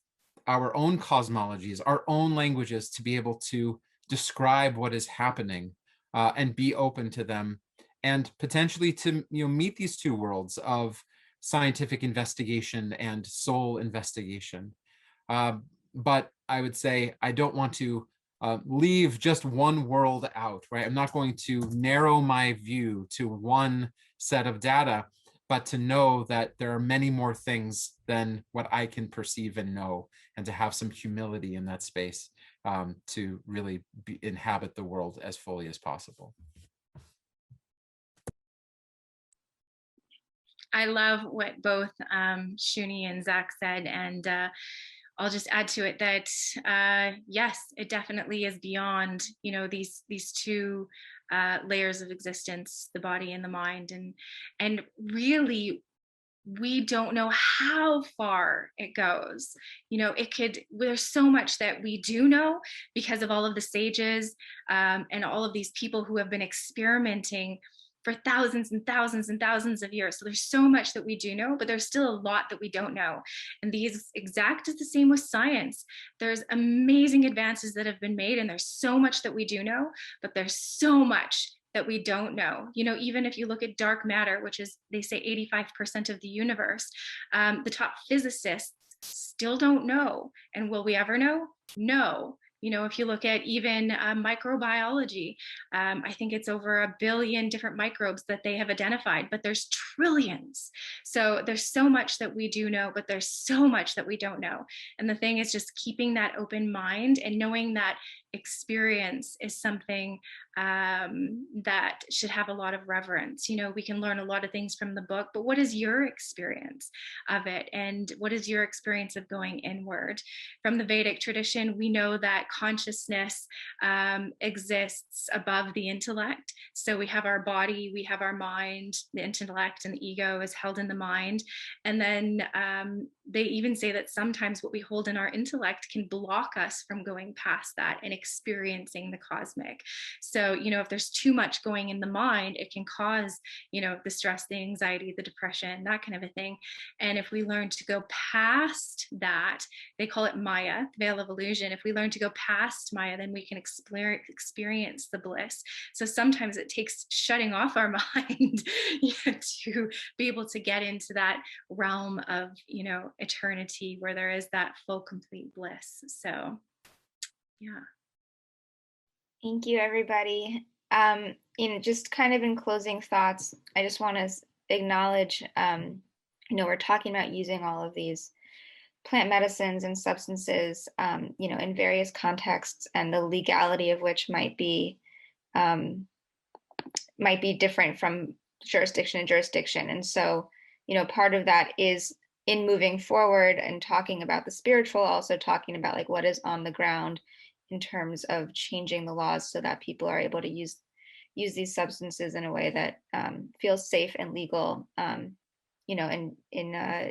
Speaker 5: our own cosmologies, our own languages, to be able to describe what is happening, and be open to them, and potentially to meet these two worlds of scientific investigation and soul investigation. But I would say I don't want to leave just one world out, right? I'm not going to narrow my view to one set of data, but to know that there are many more things than what I can perceive and know, and to have some humility in that space, to really inhabit the world as fully as possible.
Speaker 2: I love what both Shuni and Zach said, and I'll just add to it that yes, it definitely is beyond these two layers of existence, the body and the mind, and really we don't know how far it goes. There's so much that we do know because of all of the sages and all of these people who have been experimenting for thousands and thousands and thousands of years. So there's so much that we do know, but there's still a lot that we don't know. And these exact is the same with science. There's amazing advances that have been made, and there's so much that we do know, but there's so much that we don't know. Even if you look at dark matter, which is, they say, 85% of the universe, the top physicists still don't know. And will we ever know? No. If you look at even microbiology, I think it's over 1 billion different microbes that they have identified, but there's trillions. So there's so much that we do know, but there's so much that we don't know. And the thing is just keeping that open mind and knowing that experience is something that should have a lot of reverence. We can learn a lot of things from the book, but what is your experience of it? And what is your experience of going inward? From the Vedic tradition, we know that consciousness exists above the intellect. So we have our body, we have our mind, the intellect and the ego is held in the mind. And then they even say that sometimes what we hold in our intellect can block us from going past that and experiencing the cosmic. So, if there's too much going in the mind, it can cause, the stress, the anxiety, the depression, that kind of a thing. And if we learn to go past that, they call it Maya, the veil of illusion. If we learn to go past Maya, then we can experience the bliss. So sometimes it takes shutting off our mind to be able to get into that realm of, eternity, where there is that full, complete bliss. So, yeah.
Speaker 3: Thank you, everybody. Just kind of in closing thoughts, I just want to acknowledge, we're talking about using all of these plant medicines and substances, in various contexts, and the legality of which might be different from jurisdiction to jurisdiction. And so, part of that is in moving forward and talking about the spiritual, also talking about like what is on the ground in terms of changing the laws so that people are able to use these substances in a way that feels safe and legal. In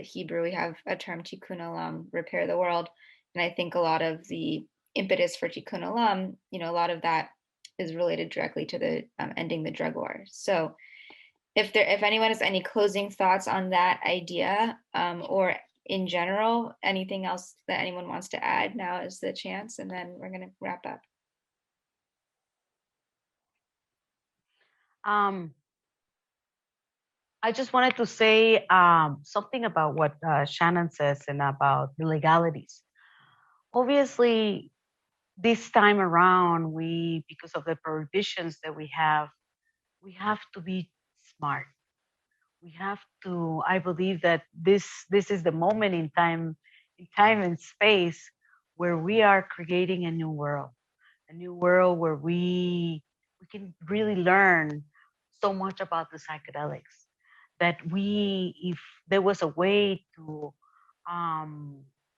Speaker 3: Hebrew, we have a term tikkun olam, repair the world. And I think a lot of the impetus for tikkun olam, a lot of that is related directly to the ending the drug war. So if anyone has any closing thoughts on that idea, or in general, anything else that anyone wants to add, now is the chance, and then we're going to wrap up.
Speaker 4: I just wanted to say something about what Shannon says and about the legalities. Obviously, this time around, because of the prohibitions that we have to be smart. We have to. I believe that this is the moment in time and space where we are creating a new world where we can really learn so much about the psychedelics, that if there was a way to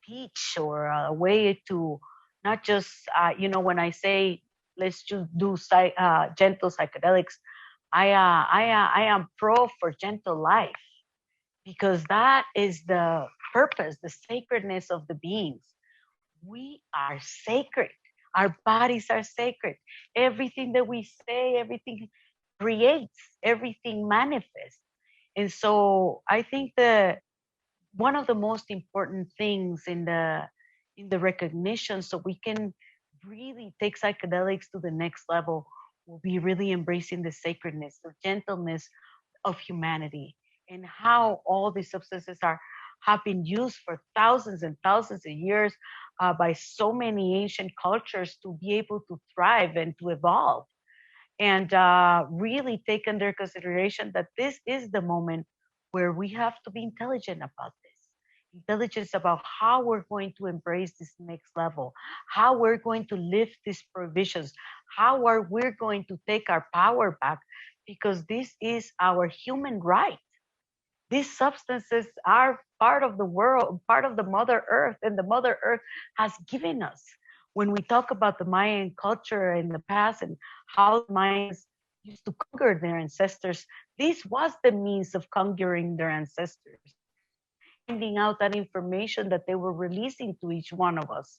Speaker 4: teach, or a way to not just when I say let's just do gentle psychedelics. I am pro for gentle life, because that is the purpose, the sacredness of the beings. We are sacred. Our bodies are sacred. Everything that we say, everything creates, everything manifests. And so I think that one of the most important things in the recognition, so we can really take psychedelics to the next level, will be really embracing the sacredness, the gentleness of humanity, and how all these substances have been used for thousands and thousands of years by so many ancient cultures to be able to thrive and to evolve, and really take under consideration that this is the moment where we have to be intelligent about this. Intelligence about how we're going to embrace this next level, how we're going to lift these provisions, how are we going to take our power back, because this is our human right. These substances are part of the world, part of the Mother Earth, and the Mother Earth has given us. When we talk about the Mayan culture in the past and how the Mayans used to conquer their ancestors, this was the means of conquering their ancestors, finding out that information that they were releasing to each one of us.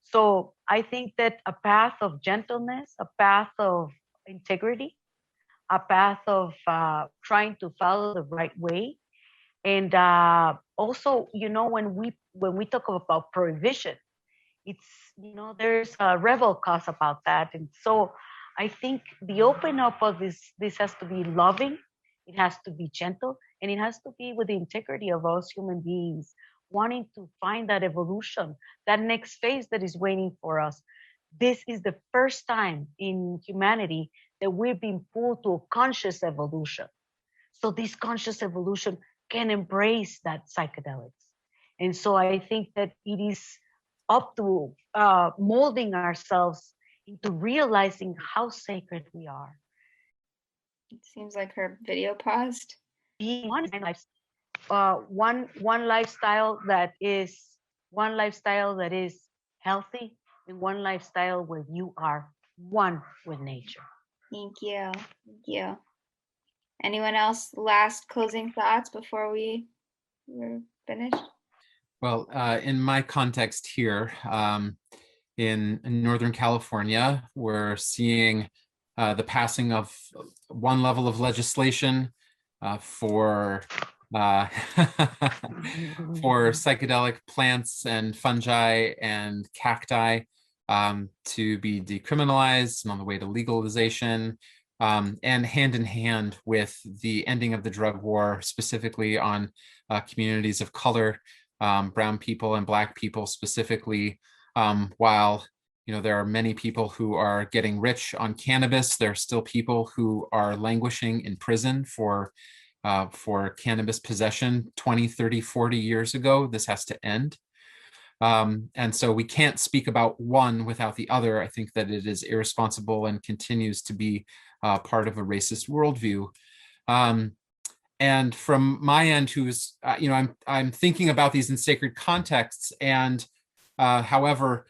Speaker 4: So I think that a path of gentleness, a path of integrity, a path of trying to follow the right way, and also, when we talk about prohibition, it's, there's a rebel cause about that. And so I think the open up of this has to be loving, it has to be gentle, and it has to be with the integrity of us human beings wanting to find that evolution, that next phase that is waiting for us. This is the first time in humanity that we've been pulled to a conscious evolution. So this conscious evolution can embrace that psychedelics. And so I think that it is up to molding ourselves into realizing how sacred we are.
Speaker 3: It seems like her video paused.
Speaker 4: Being one lifestyle that is healthy, and one lifestyle where you are one with nature.
Speaker 3: Thank you. Thank you. Anyone else? Last closing thoughts before we're finished?
Speaker 5: Well, in my context here, in Northern California, we're seeing the passing of one level of legislation for for psychedelic plants and fungi and cacti to be decriminalized and on the way to legalization, and hand in hand with the ending of the drug war, specifically on communities of color, brown people and Black people specifically. While there are many people who are getting rich on cannabis, there are still people who are languishing in prison for cannabis possession 20, 30, 40 years ago. This has to end. And so we can't speak about one without the other. I think that it is irresponsible and continues to be part of a racist worldview. And from my end, who's, I'm thinking about these in sacred contexts, and however,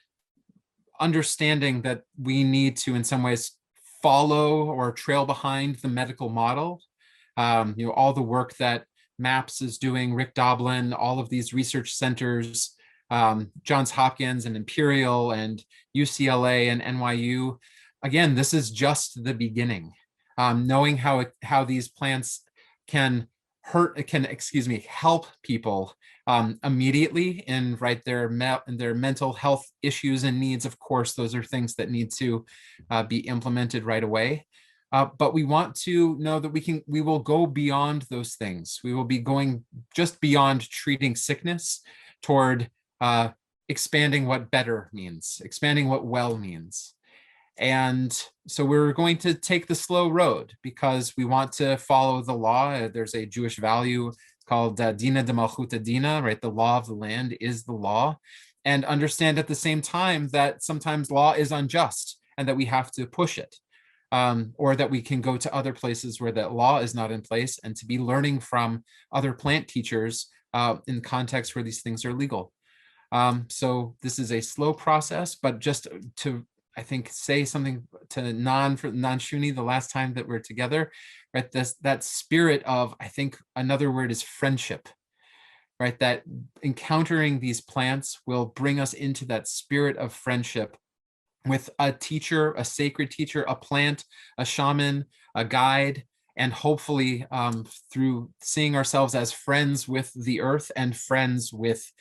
Speaker 5: understanding that we need to, in some ways, follow or trail behind the medical model. All the work that MAPS is doing, Rick Doblin, all of these research centers, Johns Hopkins and Imperial and UCLA and NYU. Again, this is just the beginning. Knowing how these plants can help people immediately in their mental health issues and needs. Of course, those are things that need to be implemented right away. But we want to know that we will go beyond those things. We will be going just beyond treating sickness toward expanding what better means, expanding what well means. And so we're going to take the slow road because we want to follow the law. There's a Jewish value called Dina de Malchuta Dina, right? The law of the land is the law. And understand at the same time that sometimes law is unjust and that we have to push it. Or that we can go to other places where that law is not in place, and to be learning from other plant teachers in contexts where these things are legal. So this is a slow process, but just to I think, say something to Nan Shuni the last time that we're together, right? That spirit of, I think another word is friendship, right? That encountering these plants will bring us into that spirit of friendship with a teacher, a sacred teacher, a plant, a shaman, a guide, and hopefully through seeing ourselves as friends with the earth and friends with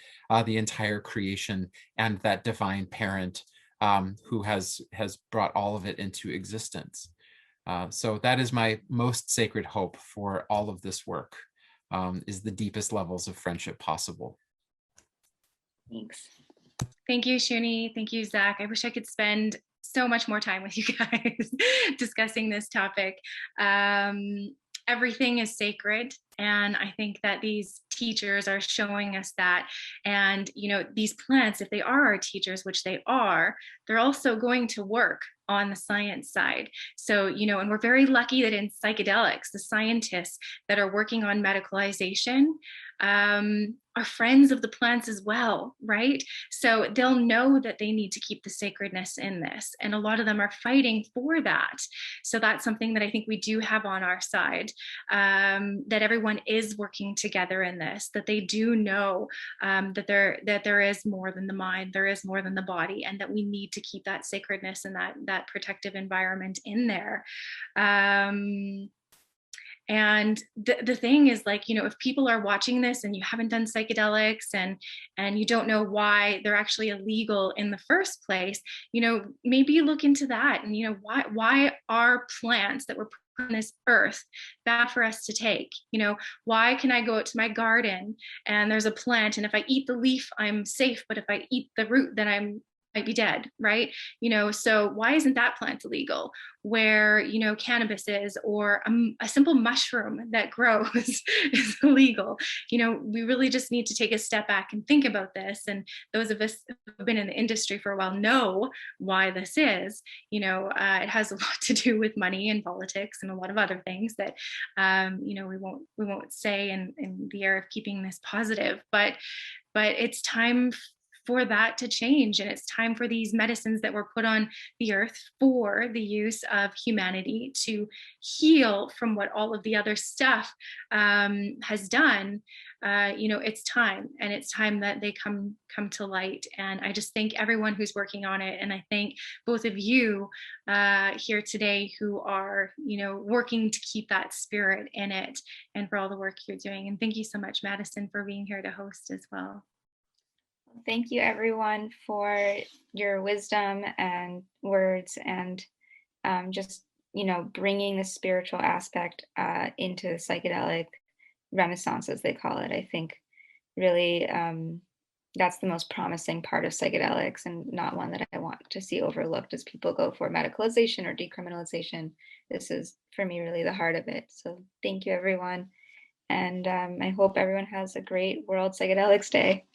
Speaker 5: the entire creation and that divine parent who has brought all of it into existence. So that is my most sacred hope for all of this work, is the deepest levels of friendship possible.
Speaker 3: Thanks.
Speaker 2: Thank you, Shuni. Thank you, Zach. I wish I could spend so much more time with you guys discussing this topic. Everything is sacred, and I think that these teachers are showing us that. And these plants, if they are our teachers, which they are, they're also going to work on the science side. So and we're very lucky that in psychedelics, the scientists that are working on medicalization are friends of the plants as well, right? So they'll know that they need to keep the sacredness in this, and a lot of them are fighting for that. So that's something that I think we do have on our side, that everyone is working together in this, that they do know that there is more than the mind, there is more than the body, and that we need to keep that sacredness and that protective environment in there. And the thing is, like, if people are watching this and you haven't done psychedelics and you don't know why they're actually illegal in the first place, maybe look into that. And why are plants that were put on this earth bad for us to take? Why can I go out to my garden and there's a plant, and if I eat the leaf I'm safe, but if I eat the root then I might be dead, right? So why isn't that plant illegal where cannabis is, or a simple mushroom that grows is illegal? We really just need to take a step back and think about this. And those of us who've been in the industry for a while know why this is. It has a lot to do with money and politics and a lot of other things that we won't say in the air of keeping this positive, but it's time for that to change. And it's time for these medicines that were put on the earth for the use of humanity to heal from what all of the other stuff has done. It's time, and it's time that they come to light. And I just thank everyone who's working on it. And I thank both of you here today who are, working to keep that spirit in it, and for all the work you're doing. And thank you so much, Madison, for being here to host as well.
Speaker 3: Thank you, everyone, for your wisdom and words, and just bringing the spiritual aspect into psychedelic renaissance, as they call it. I think really that's the most promising part of psychedelics, and not one that I want to see overlooked as people go for medicalization or decriminalization. This is, for me, really the heart of it. So thank you, everyone, and I hope everyone has a great World Psychedelics Day.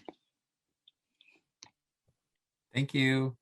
Speaker 5: Thank you.